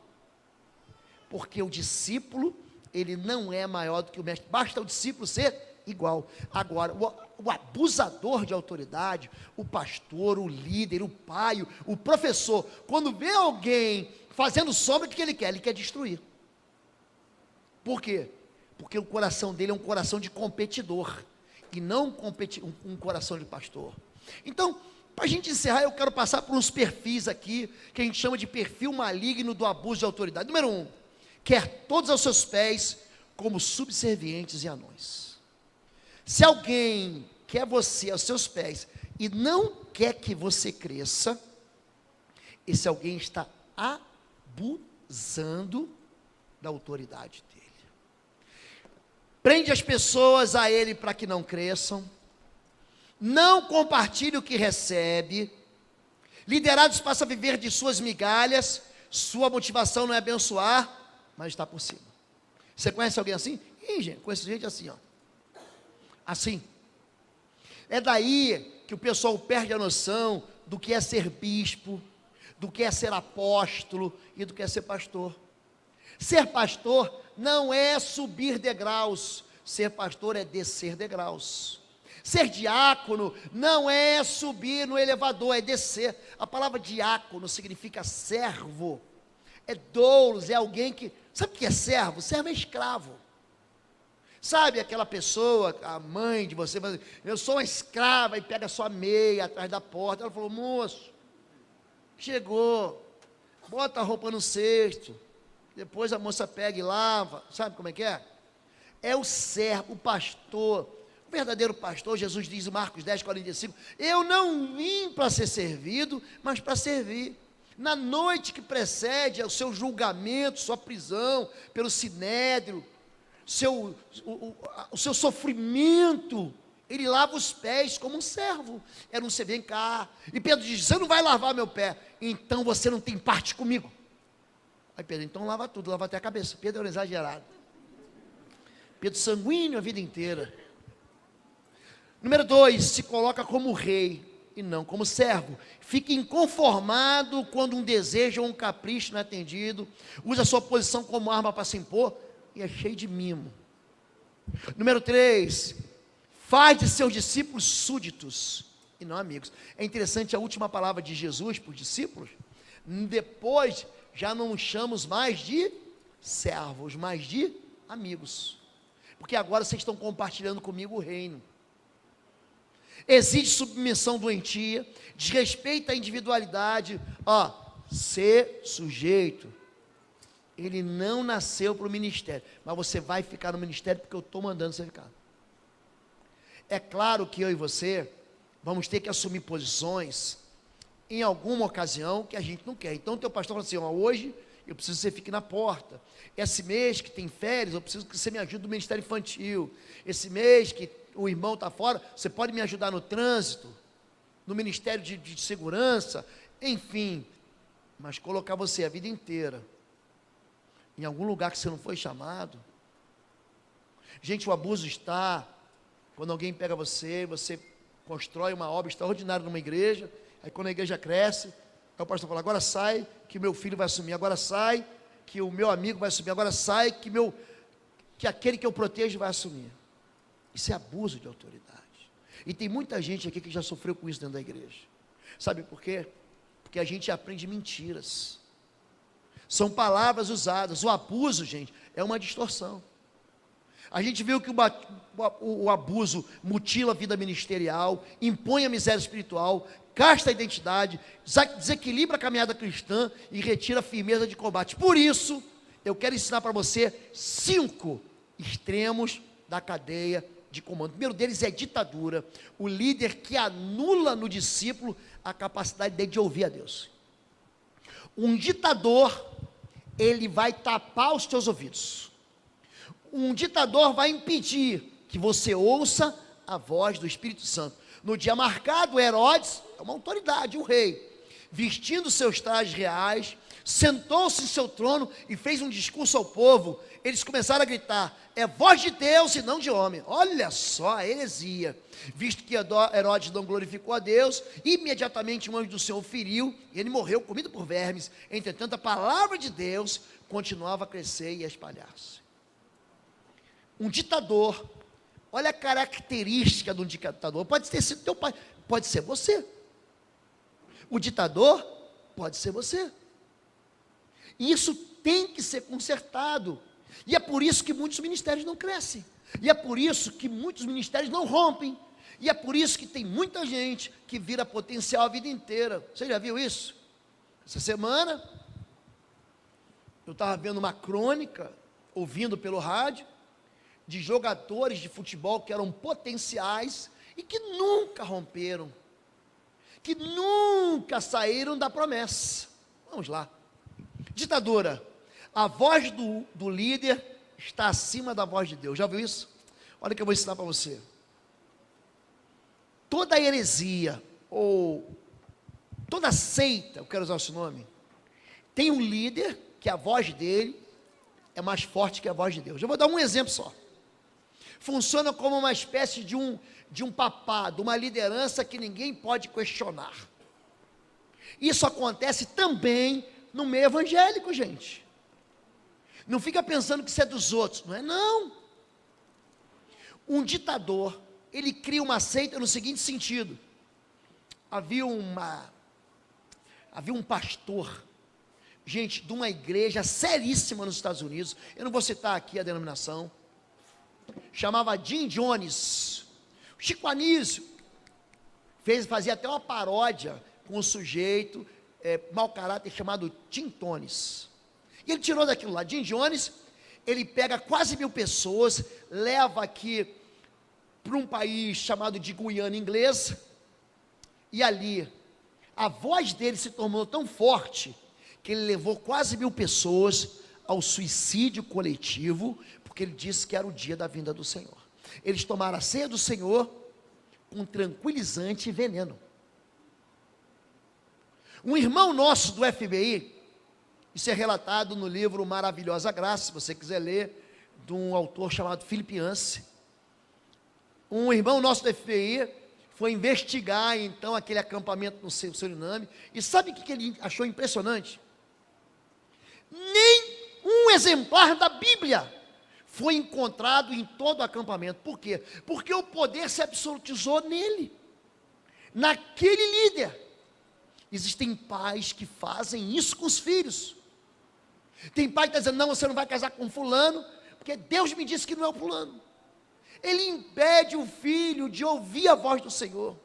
porque o discípulo, ele não é maior do que o mestre, basta o discípulo ser igual. Agora, o abusador de autoridade, o pastor, o líder, o pai, o professor, quando vê alguém fazendo sombra, o que ele quer? Ele quer destruir. Por quê? Porque o coração dele é um coração de competidor, e não um coração de pastor. Então, para a gente encerrar, eu quero passar por uns perfis aqui, que a gente chama de perfil maligno do abuso de autoridade. Número 1, quer todos aos seus pés, como subservientes e anões. Se alguém quer você aos seus pés, e não quer que você cresça, esse alguém está abusando da autoridade dele. Prende as pessoas a ele para que não cresçam, não compartilhe o que recebe, liderados passa a viver de suas migalhas, sua motivação não é abençoar, mas está por cima. Você conhece alguém assim? Ih, gente, conheço gente assim, ó. Assim. É daí que o pessoal perde a noção do que é ser bispo, do que é ser apóstolo e do que é ser pastor. Ser pastor não é subir degraus, ser pastor é descer degraus. Ser diácono não é subir no elevador, é descer. A palavra diácono significa servo, é doulos, é alguém que... Sabe o que é servo? Servo é escravo. Sabe aquela pessoa, a mãe de você, eu sou uma escrava, e pega a sua meia atrás da porta. Ela falou: moço, chegou, bota a roupa no cesto, depois a moça pega e lava. Sabe como é que é? É o servo, o pastor, o verdadeiro pastor. Jesus diz em Marcos 10, 45, eu não vim para ser servido, mas para servir. Na noite que precede ao seu julgamento, sua prisão pelo sinédrio, o seu sofrimento, ele lava os pés como um servo. Era um você vem cá, e Pedro diz: você não vai lavar meu pé, então você não tem parte comigo. Aí Pedro: então lava tudo, lava até a cabeça. Pedro era exagerado, Pedro sanguíneo a vida inteira. Número 2, se coloca como rei. e não como servo. Fique inconformado quando um desejo ou um capricho não é atendido. Usa a sua posição como arma para se impor e é cheio de mimo. Número 3, faz de seus discípulos súditos e não amigos. É interessante a última palavra de Jesus para os discípulos. Depois já não chamamos mais de servos, mas de amigos. Porque agora vocês estão compartilhando comigo o reino. Exige submissão doentia, desrespeita a individualidade. Ser sujeito. Ele não nasceu para o ministério, mas você vai ficar no ministério porque eu estou mandando você ficar. É claro que eu e você vamos ter que assumir posições em alguma ocasião que a gente não quer. Então o teu pastor fala assim, hoje eu preciso que você fique na porta. Esse mês que tem férias, eu preciso que você me ajude no ministério infantil. Esse mês que o irmão está fora, você pode me ajudar no trânsito, no ministério de segurança, enfim. Mas colocar você a vida inteira em algum lugar que você não foi chamado. Gente, o abuso está quando alguém pega você constrói uma obra extraordinária numa igreja, aí quando a igreja cresce, aí o pastor fala, agora sai que meu filho vai assumir, agora sai que o meu amigo vai assumir, agora sai que aquele que eu protejo vai assumir. Isso é abuso de autoridade. E tem muita gente aqui que já sofreu com isso dentro da igreja. Sabe por quê? Porque a gente aprende mentiras. São palavras usadas. O abuso, gente, é uma distorção. A gente viu que o abuso mutila a vida ministerial, impõe a miséria espiritual, gasta a identidade, desequilibra a caminhada cristã e retira a firmeza de combate. Por isso, eu quero ensinar para você 5 extremos da cadeia de comando. O primeiro deles é ditadura, o líder que anula no discípulo a capacidade dele de ouvir a Deus. Um ditador, ele vai tapar os teus ouvidos. Um ditador vai impedir que você ouça a voz do Espírito Santo. No dia marcado, Herodes, é uma autoridade, um rei, vestindo seus trajes reais, sentou-se em seu trono e fez um discurso ao povo. Eles começaram a gritar, é voz de Deus e não de homem. Olha só a heresia. Visto que Herodes não glorificou a Deus, imediatamente um anjo do Senhor o feriu, e ele morreu comido por vermes. Entretanto, a palavra de Deus continuava a crescer e a espalhar-se. Um ditador, olha a característica de um ditador, pode ter sido teu pai, pode ser você. O ditador pode ser você. E isso tem que ser consertado. E é por isso que muitos ministérios não crescem. E é por isso que muitos ministérios não rompem. E é por isso que tem muita gente que vira potencial a vida inteira. Você já viu isso? Essa semana, eu estava vendo uma crônica, ouvindo pelo rádio, de jogadores de futebol que eram potenciais e que nunca romperam, que nunca saíram da promessa. Vamos lá. Ditadura. A voz do líder está acima da voz de Deus. Já viu isso? Olha o que eu vou ensinar para você. Toda heresia, ou toda seita, eu quero usar esse nome, tem um líder que a voz dele é mais forte que a voz de Deus. Eu vou dar um exemplo só. Funciona como uma espécie de um papado, uma liderança que ninguém pode questionar. Isso acontece também no meio evangélico, gente. Não fica pensando que isso é dos outros, não é não. Um ditador, ele cria uma seita no seguinte sentido. Havia um pastor, gente, de uma igreja seríssima nos Estados Unidos, eu não vou citar aqui a denominação, chamava Jim Jones. Chico Anísio fazia até uma paródia com um sujeito mau caráter chamado Tim Tones. E ele tirou daquilo lá. Jim Jones, ele pega quase 1000 pessoas, leva aqui para um país chamado de Guiana Inglesa, e ali a voz dele se tornou tão forte que ele levou quase 1000 pessoas ao suicídio coletivo, porque ele disse que era o dia da vinda do Senhor. Eles tomaram a ceia do Senhor com tranquilizante e veneno. Um irmão nosso do FBI, isso é relatado no livro Maravilhosa Graça, se você quiser ler, de um autor chamado Philip Yancey. Um irmão nosso do FBI foi investigar então aquele acampamento no Suriname, e sabe o que ele achou impressionante? Nem um exemplar da Bíblia foi encontrado em todo o acampamento. Por quê? Porque o poder se absolutizou nele, naquele líder. Existem pais que fazem isso com os filhos. Tem pai que está dizendo, não, você não vai casar com fulano, porque Deus me disse que não é o fulano. Ele impede o filho de ouvir a voz do Senhor.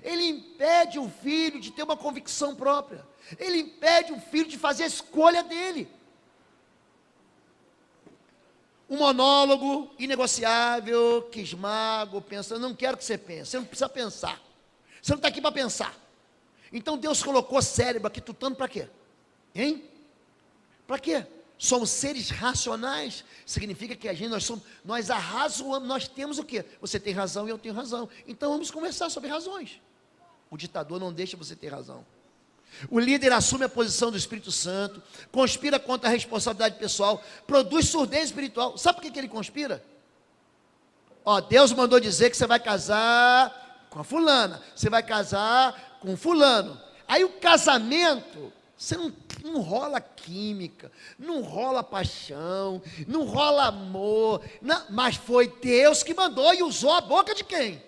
Ele impede o filho de ter uma convicção própria. Ele impede o filho de fazer a escolha dele. Um monólogo inegociável, que esmago, pensa, eu não quero que você pense, você não precisa pensar. Você não está aqui para pensar. Então Deus colocou cérebro aqui tutando para quê? Hein? Para quê? Somos seres racionais, significa que nós arrazoamos, nós temos o quê? Você tem razão e eu tenho razão, então vamos conversar sobre razões. O ditador não deixa você ter razão. O líder assume a posição do Espírito Santo, conspira contra a responsabilidade pessoal, produz surdez espiritual. Sabe por que ele conspira? Deus mandou dizer que você vai casar com a fulana, você vai casar com fulano. Aí o casamento, você não rola química, não rola paixão, não rola amor, não, mas foi Deus que mandou e usou a boca de quem?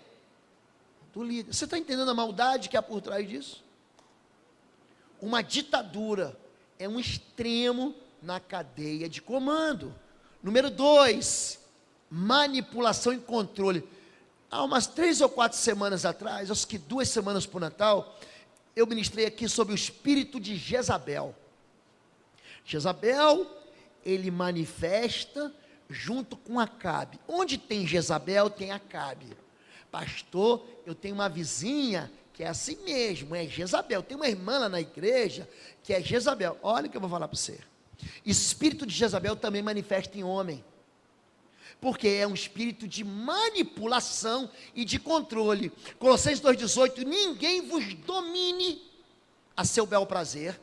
Do líder. Você está entendendo a maldade que há por trás disso? Uma ditadura é um extremo na cadeia de comando. Número 2, manipulação e controle. Há umas 3 ou 4 semanas atrás, acho que 2 semanas para o Natal, eu ministrei aqui sobre o espírito de Jezabel. Jezabel, ele manifesta junto com Acabe. Onde tem Jezabel, tem Acabe. Pastor, eu tenho uma vizinha que é assim mesmo, é Jezabel. Tem uma irmã lá na igreja que é Jezabel. Olha o que eu vou falar para você. Espírito de Jezabel também manifesta em homem, porque é um espírito de manipulação e de controle. Colossenses 2,18, ninguém vos domine a seu bel prazer,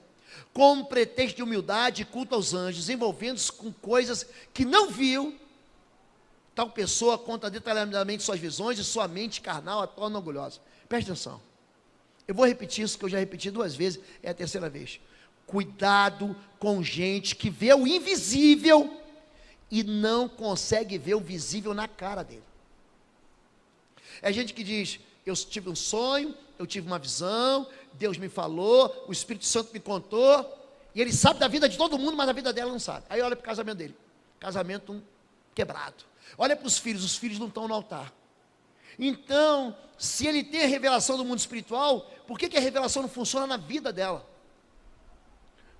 com pretexto de humildade e culto aos anjos, envolvendo-se com coisas que não viu. Tal pessoa conta detalhadamente suas visões e sua mente carnal a torna orgulhosa. Preste atenção. Eu vou repetir isso, que eu já repeti 2 vezes, é a 3ª vez. Cuidado com gente que vê o invisível e não consegue ver o visível na cara dele. É gente que diz, eu tive um sonho, eu tive uma visão, Deus me falou, o Espírito Santo me contou, e ele sabe da vida de todo mundo, mas a vida dela não sabe. Aí olha para o casamento dele, casamento quebrado. Olha para os filhos não estão no altar. Então, se ele tem a revelação do mundo espiritual, por que a revelação não funciona na vida dela?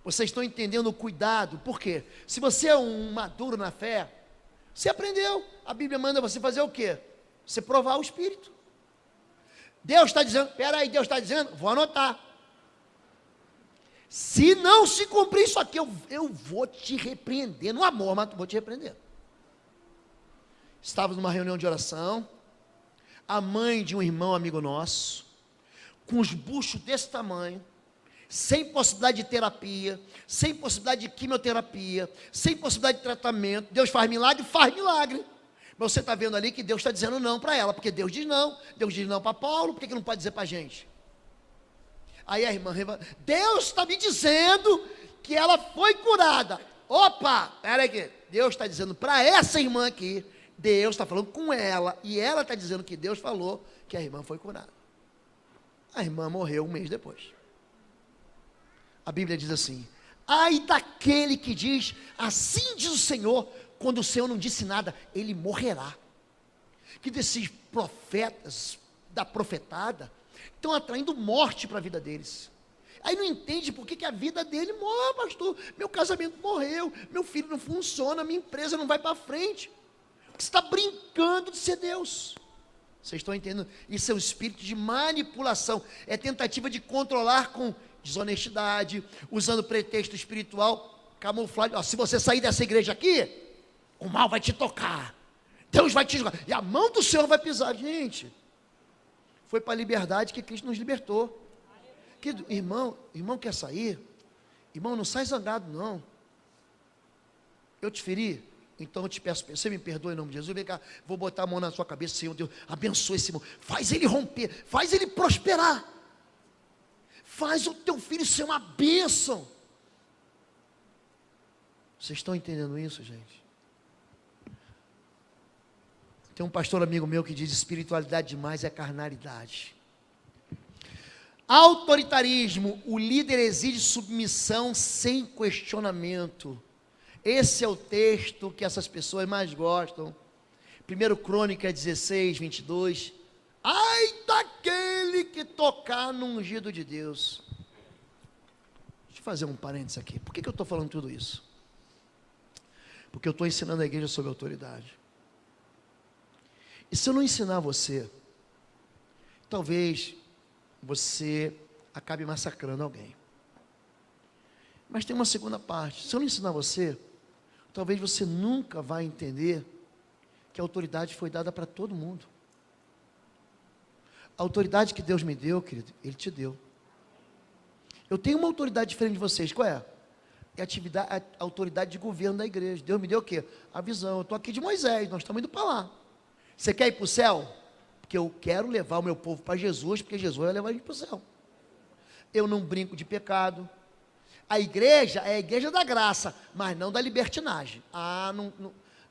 Vocês estão entendendo o cuidado? Por quê? Se você é um maduro na fé, você aprendeu, a Bíblia manda você fazer o quê? Você provar o Espírito. Deus está dizendo, peraí, Deus está dizendo, vou anotar. Se não se cumprir isso aqui, eu vou te repreender, no amor, mas vou te repreender. Estávamos numa reunião de oração, a mãe de um irmão amigo nosso, com os buchos desse tamanho, sem possibilidade de terapia, sem possibilidade de quimioterapia, sem possibilidade de tratamento. Deus faz milagre, mas você está vendo ali que Deus está dizendo não para ela, porque Deus diz não para Paulo, por que não pode dizer para a gente? Aí a irmã, Deus está me dizendo que ela foi curada. Opa, peraí aqui, Deus está dizendo para essa irmã aqui, Deus está falando com ela, e ela está dizendo que Deus falou que a irmã foi curada. A irmã morreu 1 mês depois. A Bíblia diz assim, ai daquele que diz, assim diz o Senhor, quando o Senhor não disse nada, ele morrerá. Que desses profetas, da profetada, estão atraindo morte para a vida deles. Aí não entende por que a vida dele morre, pastor, meu casamento morreu, meu filho não funciona, minha empresa não vai para frente. Você está brincando de ser Deus. Vocês estão entendendo? Isso é um espírito de manipulação, é tentativa de controlar com desonestidade, usando pretexto espiritual, camuflagem. Se você sair dessa igreja aqui, o mal vai te tocar, Deus vai te jogar, e a mão do Senhor vai pisar. Gente, foi para a liberdade que Cristo nos libertou. Irmão quer sair? Irmão, não sai zangado não. Eu te feri? Então eu te peço, você me perdoa em nome de Jesus, vem cá, vou botar a mão na sua cabeça, Senhor Deus, abençoa esse irmão, faz ele romper, faz ele prosperar, faz o teu filho ser uma bênção. Vocês estão entendendo isso, gente? Tem um pastor amigo meu que diz: espiritualidade demais é carnalidade. Autoritarismo, o líder exige submissão sem questionamento. Esse é o texto que essas pessoas mais gostam. 1 Crônica 16, 22. Ai daquele que tocar no ungido de Deus. Deixa eu fazer um parênteses aqui. Por que eu estou falando tudo isso? Porque eu estou ensinando a igreja sobre autoridade. E se eu não ensinar você, talvez você acabe massacrando alguém. Mas tem uma segunda parte. Se eu não ensinar você, talvez você nunca vai entender que a autoridade foi dada para todo mundo. A autoridade que Deus me deu, querido, Ele te deu. Eu tenho uma autoridade diferente de vocês. Qual é? É a autoridade de governo da igreja. Deus me deu o quê? A visão. Eu estou aqui de Moisés, nós estamos indo para lá. Você quer ir para o céu? Porque eu quero levar o meu povo para Jesus, porque Jesus vai levar a gente para o céu. Eu não brinco de pecado. A igreja é a igreja da graça, mas não da libertinagem.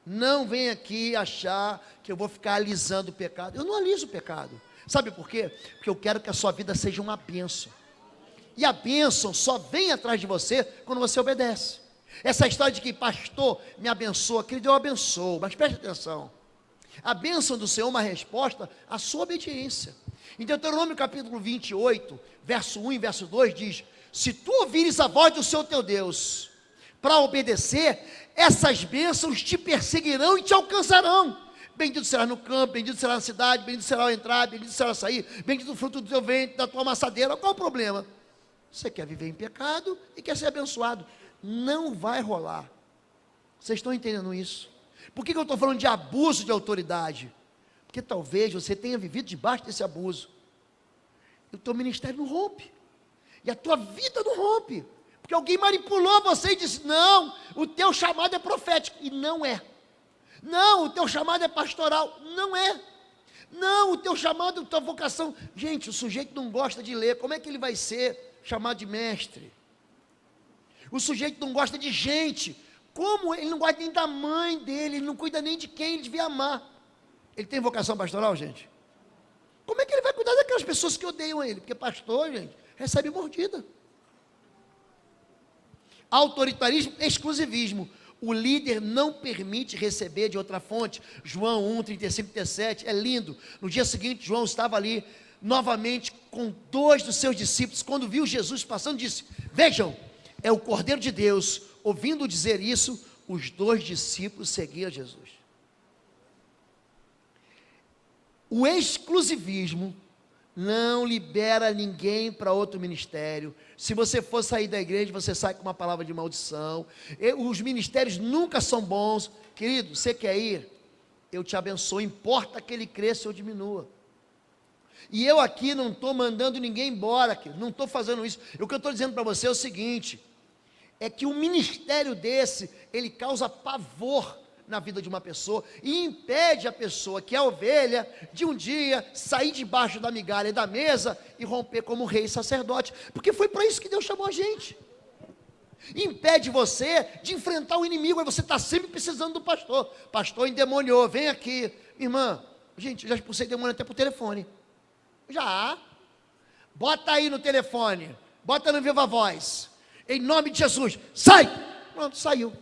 Não vem aqui achar que eu vou ficar alisando o pecado. Eu não aliso o pecado. Sabe por quê? Porque eu quero que a sua vida seja uma bênção. E a bênção só vem atrás de você quando você obedece. Essa história de que pastor me abençoa, querido, eu abençoo, mas preste atenção. A bênção do Senhor é uma resposta à sua obediência. Em Deuteronômio capítulo 28, verso 1 e verso 2 diz: se tu ouvires a voz do Senhor teu Deus, para obedecer, essas bênçãos te perseguirão e te alcançarão. Bendito será no campo, bendito será na cidade, bendito será ao entrar, bendito será ao sair, bendito o fruto do teu ventre, da tua amassadeira. Qual o problema? Você quer viver em pecado e quer ser abençoado. Não vai rolar. Vocês estão entendendo isso? Por que eu estou falando de abuso de autoridade? Porque talvez você tenha vivido debaixo desse abuso. E o teu ministério não rompe. E a tua vida não rompe. Porque alguém manipulou você e disse: não, o teu chamado é profético. E não é. Não, o teu chamado é pastoral. Não é. Não, o teu chamado, a tua vocação. Gente, o sujeito não gosta de ler. Como é que ele vai ser chamado de mestre? O sujeito não gosta de gente. Como? Ele não gosta nem da mãe dele. Ele não cuida nem de quem ele devia amar. Ele tem vocação pastoral, gente? Como é que ele vai cuidar daquelas pessoas que odeiam ele? Porque pastor, gente, recebe mordida. Autoritarismo, exclusivismo. O líder não permite receber de outra fonte. João 1, 35, 37, é lindo. No dia seguinte, João estava ali, novamente, com 2 dos seus discípulos. Quando viu Jesus passando, disse: vejam, é o Cordeiro de Deus. Ouvindo dizer isso, os 2 discípulos seguiam Jesus. O exclusivismo não libera ninguém para outro ministério. Se você for sair da igreja, você sai com uma palavra de maldição. Os ministérios nunca são bons. Querido, você quer ir? Eu te abençoo, importa que ele cresça ou diminua. E eu aqui não estou mandando ninguém embora, querido, não estou fazendo isso. O que eu estou dizendo para você é o seguinte: é que um ministério desse, ele causa pavor na vida de uma pessoa, e impede a pessoa que é ovelha, de um dia sair debaixo da migalha da mesa, e romper como rei e sacerdote, porque foi para isso que Deus chamou a gente. Impede você de enfrentar o inimigo, aí você está sempre precisando do pastor. Pastor endemoniou, vem aqui. Irmã, gente, eu já expulsei demônio até por telefone. Já. Bota aí no telefone, bota no Viva Voz, em nome de Jesus, sai! Pronto, saiu.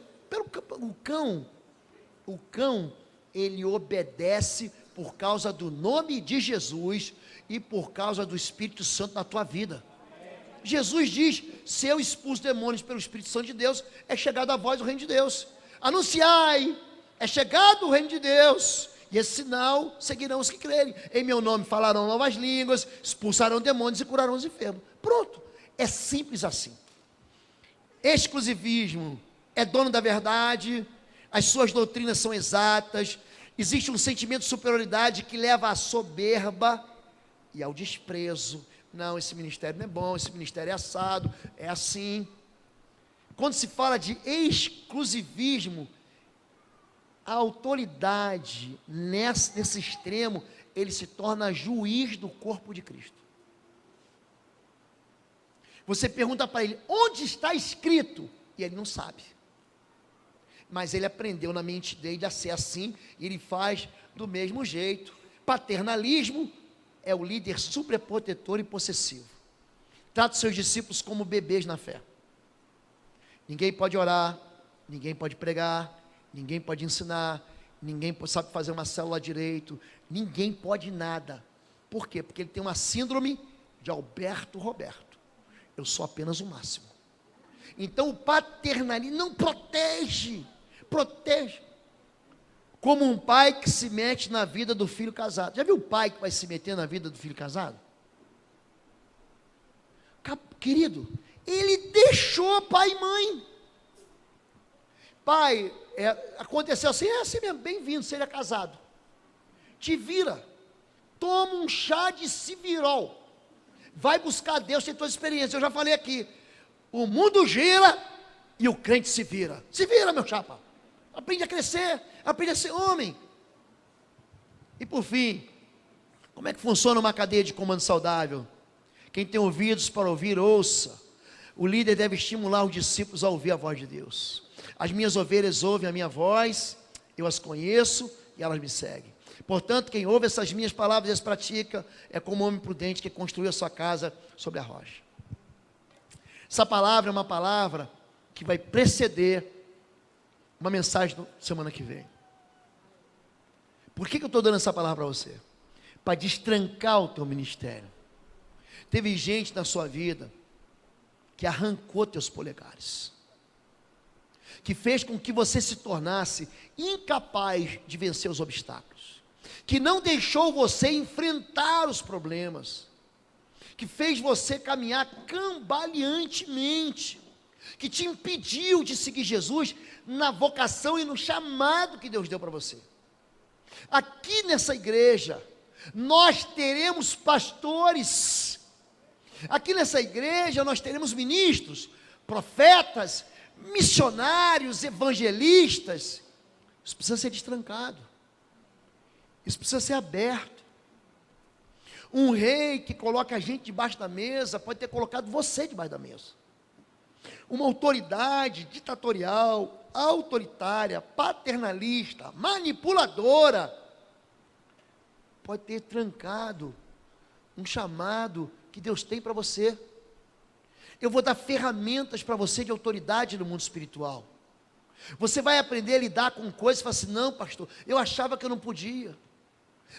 O cão, ele obedece por causa do nome de Jesus e por causa do Espírito Santo na tua vida. Jesus diz: se eu expulso demônios pelo Espírito Santo de Deus, é chegada a voz do reino de Deus. Anunciai, é chegado o reino de Deus, e esse sinal seguirão os que crerem. Em meu nome falarão novas línguas, expulsarão demônios e curarão os enfermos. Pronto, é simples assim. Exclusivismo, é dono da verdade, as suas doutrinas são exatas, existe um sentimento de superioridade que leva à soberba e ao desprezo. Não, esse ministério não é bom, esse ministério é assado, é assim. Quando se fala de exclusivismo, A autoridade, nesse extremo, ele se torna juiz do corpo de Cristo. Você pergunta para ele, onde está escrito? E ele não sabe. Mas ele aprendeu na mente dele a ser assim, e ele faz do mesmo jeito. Paternalismo é o líder superprotetor e possessivo. Trata os seus discípulos como bebês na fé. Ninguém pode orar, ninguém pode pregar, ninguém pode ensinar, ninguém sabe fazer uma célula direito, ninguém pode nada. Por quê? Porque ele tem uma síndrome de Alberto Roberto. Eu sou apenas o máximo. Então o paternalismo não protege. Como um pai que se mete na vida do filho casado. Já viu o pai que vai se meter na vida do filho casado? Querido, ele deixou pai e mãe. Pai, aconteceu assim, é assim mesmo, bem-vindo, seja casado. Te vira, toma um chá de civirol, vai buscar Deus, tem toda a experiência. Eu já falei aqui, o mundo gira e o crente se vira. Se vira, meu chapa, aprende a crescer, aprende a ser homem. E por fim, como é que funciona uma cadeia de comando saudável? Quem tem ouvidos para ouvir, ouça. O líder deve estimular os discípulos a ouvir a voz de Deus. As minhas ovelhas ouvem a minha voz, eu as conheço e elas me seguem. Portanto, quem ouve essas minhas palavras e as pratica, é como um homem prudente que construiu a sua casa sobre a rocha. Essa palavra é uma palavra que vai preceder uma mensagem da semana que vem. Por que eu estou dando essa palavra para você? Para destrancar o teu ministério. Teve gente na sua vida que arrancou teus polegares, que fez com que você se tornasse incapaz de vencer os obstáculos, que não deixou você enfrentar os problemas, que fez você caminhar cambaleantemente, que te impediu de seguir Jesus na vocação e no chamado que Deus deu para você. Aqui nessa igreja, nós teremos pastores. Aqui nessa igreja nós teremos ministros, profetas, missionários, evangelistas. Isso precisa ser destrancado. Isso precisa ser aberto. Um rei que coloca a gente debaixo da mesa pode ter colocado você debaixo da mesa. Uma autoridade ditatorial, autoritária, paternalista, manipuladora pode ter trancado um chamado que Deus tem para você. Eu vou dar ferramentas para você de autoridade no mundo espiritual. Você vai aprender a lidar com coisas e falar assim, não pastor, eu achava que eu não podia.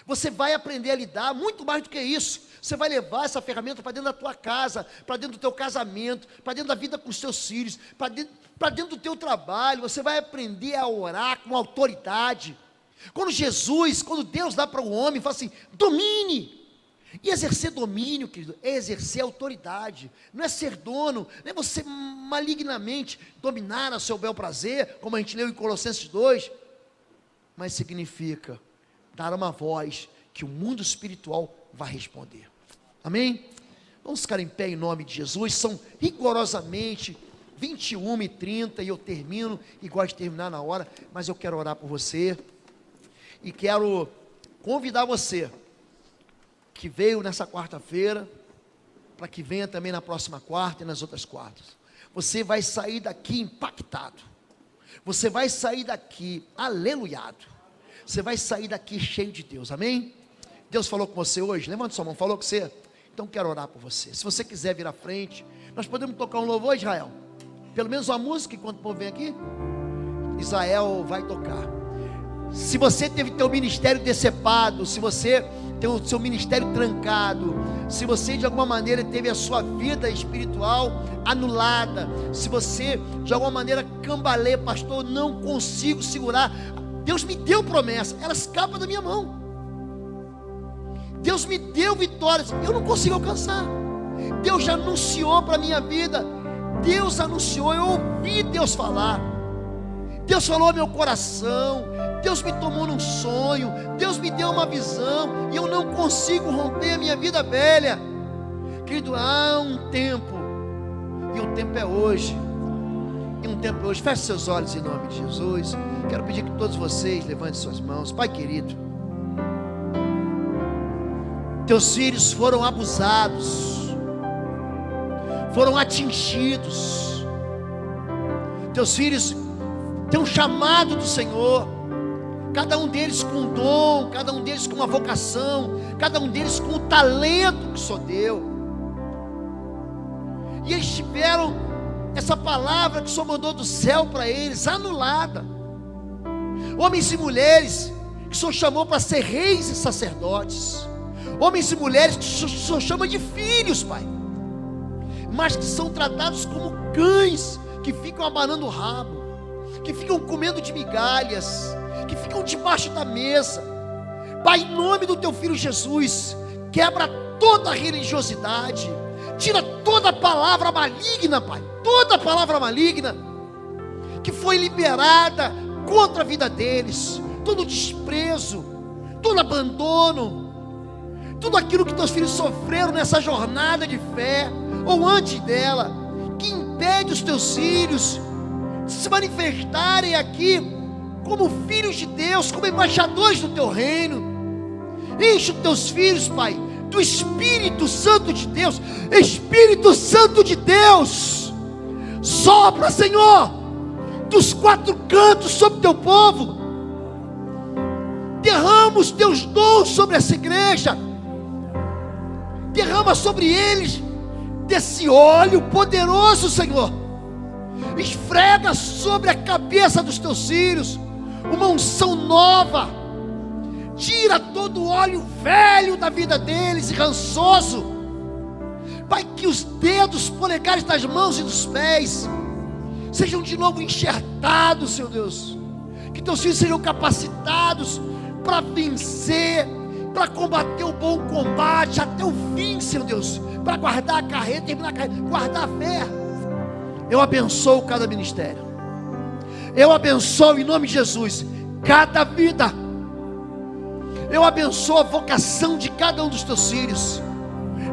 Você vai aprender a lidar muito mais do que isso. Você vai levar essa ferramenta para dentro da tua casa, para dentro do teu casamento, para dentro da vida com os teus filhos, para dentro do teu trabalho. Você vai aprender a orar com autoridade. Quando Deus dá para o homem, fala assim, domine. E exercer domínio, querido, é exercer autoridade, não é ser dono, não é você malignamente dominar a seu bel prazer, como a gente leu em Colossenses 2, mas significa dar uma voz que o mundo espiritual vai responder. Amém? Vamos ficar em pé em nome de Jesus. São rigorosamente 21h30 e eu termino, e gosto de terminar na hora, mas eu quero orar por você e quero convidar você que veio nessa quarta-feira, para que venha também na próxima quarta e nas outras quartas. Você vai sair daqui impactado, você vai sair daqui aleluiado, você vai sair daqui cheio de Deus, amém? Deus falou com você hoje? Levanta sua mão, falou com você? Então quero orar por você. Se você quiser vir à frente, nós podemos tocar um louvor, Israel? Pelo menos uma música enquanto o povo vem aqui? Israel vai tocar. Se você teve teu ministério decepado, se você tem o seu ministério trancado, se você de alguma maneira teve a sua vida espiritual anulada, se você de alguma maneira cambaleia, pastor, não consigo segurar, Deus me deu promessa, ela escapa da minha mão. Deus me deu vitórias, eu não consigo alcançar. Deus já anunciou para a minha vida, Deus anunciou, eu ouvi Deus falar, Deus falou ao meu coração, Deus me tomou num sonho, Deus me deu uma visão, e eu não consigo romper a minha vida velha. Querido, há um tempo, e o tempo é hoje, em um tempo hoje. Feche seus olhos em nome de Jesus. Quero pedir que todos vocês levantem suas mãos. Pai querido, teus filhos foram abusados, foram atingidos. Teus filhos têm um chamado do Senhor, cada um deles com um dom, cada um deles com uma vocação, cada um deles com o talento que o Senhor deu. E eles tiveram essa palavra que o Senhor mandou do céu para eles, anulada. Homens e mulheres que o Senhor chamou para ser reis e sacerdotes, homens e mulheres que o Senhor chama de filhos, Pai, mas que são tratados como cães, que ficam abanando o rabo, que ficam comendo de migalhas, que ficam debaixo da mesa. Pai, em nome do teu filho Jesus, quebra toda a religiosidade, tira toda a palavra maligna, Pai, toda a palavra maligna que foi liberada contra a vida deles, todo desprezo, todo abandono, tudo aquilo que teus filhos sofreram nessa jornada de fé, ou antes dela, que impede os teus filhos de se manifestarem aqui como filhos de Deus, como embaixadores do teu reino. Enche os teus filhos, Pai, do Espírito Santo de Deus. Espírito Santo de Deus, sopra, Senhor, dos quatro cantos sobre o teu povo. Derrama os teus dons sobre essa igreja, derrama sobre eles desse óleo poderoso, Senhor. Esfrega sobre a cabeça dos teus filhos uma unção nova. Tira todo o óleo velho da vida deles e rançoso. Pai, que os dedos, polegares das mãos e dos pés sejam de novo enxertados, Senhor Deus. Que teus filhos sejam capacitados para vencer, para combater o bom combate até o fim, Senhor Deus, para guardar a carreira, terminar a carreira, guardar a fé. Eu abençoo cada ministério, eu abençoo em nome de Jesus cada vida, eu abençoo a vocação de cada um dos teus filhos,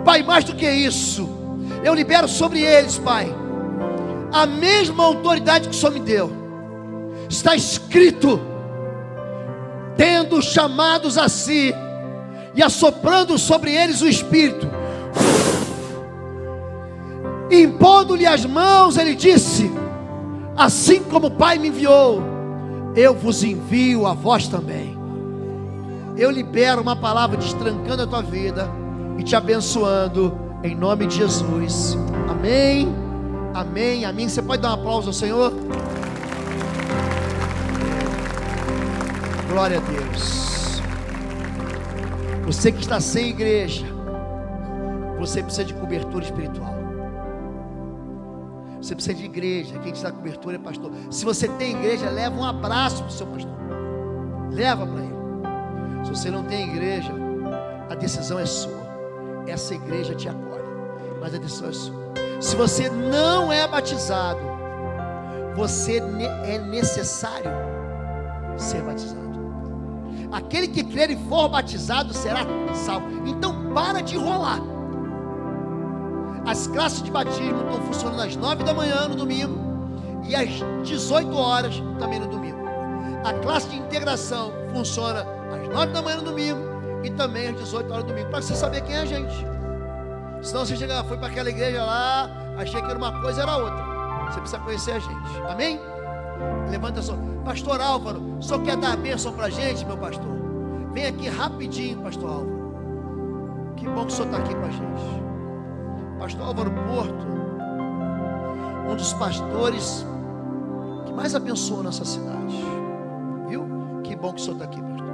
Pai. Mais do que isso, eu libero sobre eles, Pai, a mesma autoridade que o Senhor me deu. Está escrito: tendo chamados a si e assoprando sobre eles o Espírito, impondo-lhe as mãos, ele disse: assim como o Pai me enviou, eu vos envio a vós também. Eu libero uma palavra destrancando a tua vida e te abençoando em nome de Jesus. Amém, amém, amém. Você pode dar um aplauso ao Senhor? Glória a Deus. Você que está sem igreja, você precisa de cobertura espiritual. Você precisa de igreja. Quem te dá cobertura é pastor. Se você tem igreja, leva um abraço para o seu pastor, leva para ele. Se você não tem igreja, a decisão é sua. Essa igreja te acolhe, mas a decisão é sua. Se você não é batizado, é necessário ser batizado. Aquele que crer e for batizado será salvo. Então para de enrolar. As classes de batismo estão funcionando às 9 da manhã no domingo e às 18 horas também no domingo. A classe de integração funciona às 9 da manhã no domingo e também às 18 horas no domingo, para você saber quem é a gente. Senão você chega, foi para aquela igreja lá, achei que era uma coisa, era outra. Você precisa conhecer a gente, amém? Levanta só. Pastor Álvaro, o senhor quer dar a bênção para a gente, meu pastor? Vem aqui rapidinho, pastor Álvaro. Que bom que o senhor está aqui com a gente. Pastor Álvaro Porto, um dos pastores que mais abençoou nossa cidade, viu? Que bom que o senhor está aqui, pastor.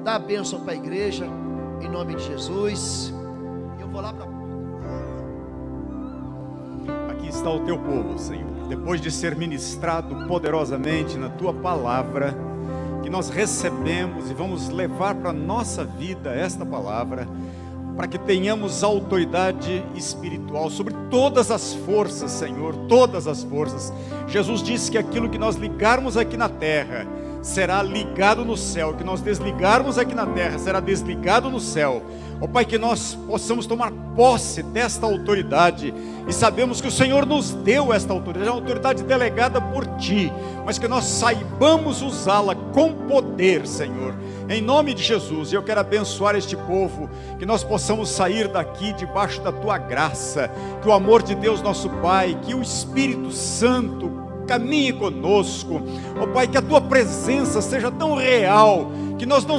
Dá a bênção para a igreja, em nome de Jesus. Eu vou lá para a porta. Aqui está o teu povo, Senhor, depois de ser ministrado poderosamente na tua palavra, que nós recebemos e vamos levar para a nossa vida esta palavra, para que tenhamos autoridade espiritual sobre todas as forças, Senhor, todas as forças. Jesus disse que aquilo que nós ligarmos aqui na terra será ligado no céu, o que nós desligarmos aqui na terra será desligado no céu. Ó Pai, que nós possamos tomar posse desta autoridade, e sabemos que o Senhor nos deu esta autoridade, é uma autoridade delegada por Ti, mas que nós saibamos usá-la com poder, Senhor, em nome de Jesus. E eu quero abençoar este povo, que nós possamos sair daqui debaixo da Tua graça, que o amor de Deus nosso Pai, que o Espírito Santo caminhe conosco, ó Pai, que a Tua presença seja tão real, que nós não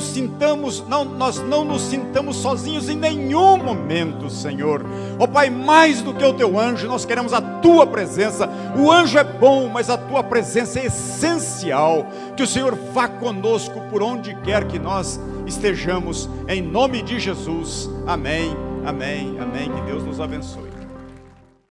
nos sintamos sozinhos em nenhum momento, Senhor. Ó Pai, mais do que o Teu anjo, nós queremos a Tua presença. O anjo é bom, mas a Tua presença é essencial. Que o Senhor vá conosco por onde quer que nós estejamos, em nome de Jesus. Amém, amém, amém. Que Deus nos abençoe.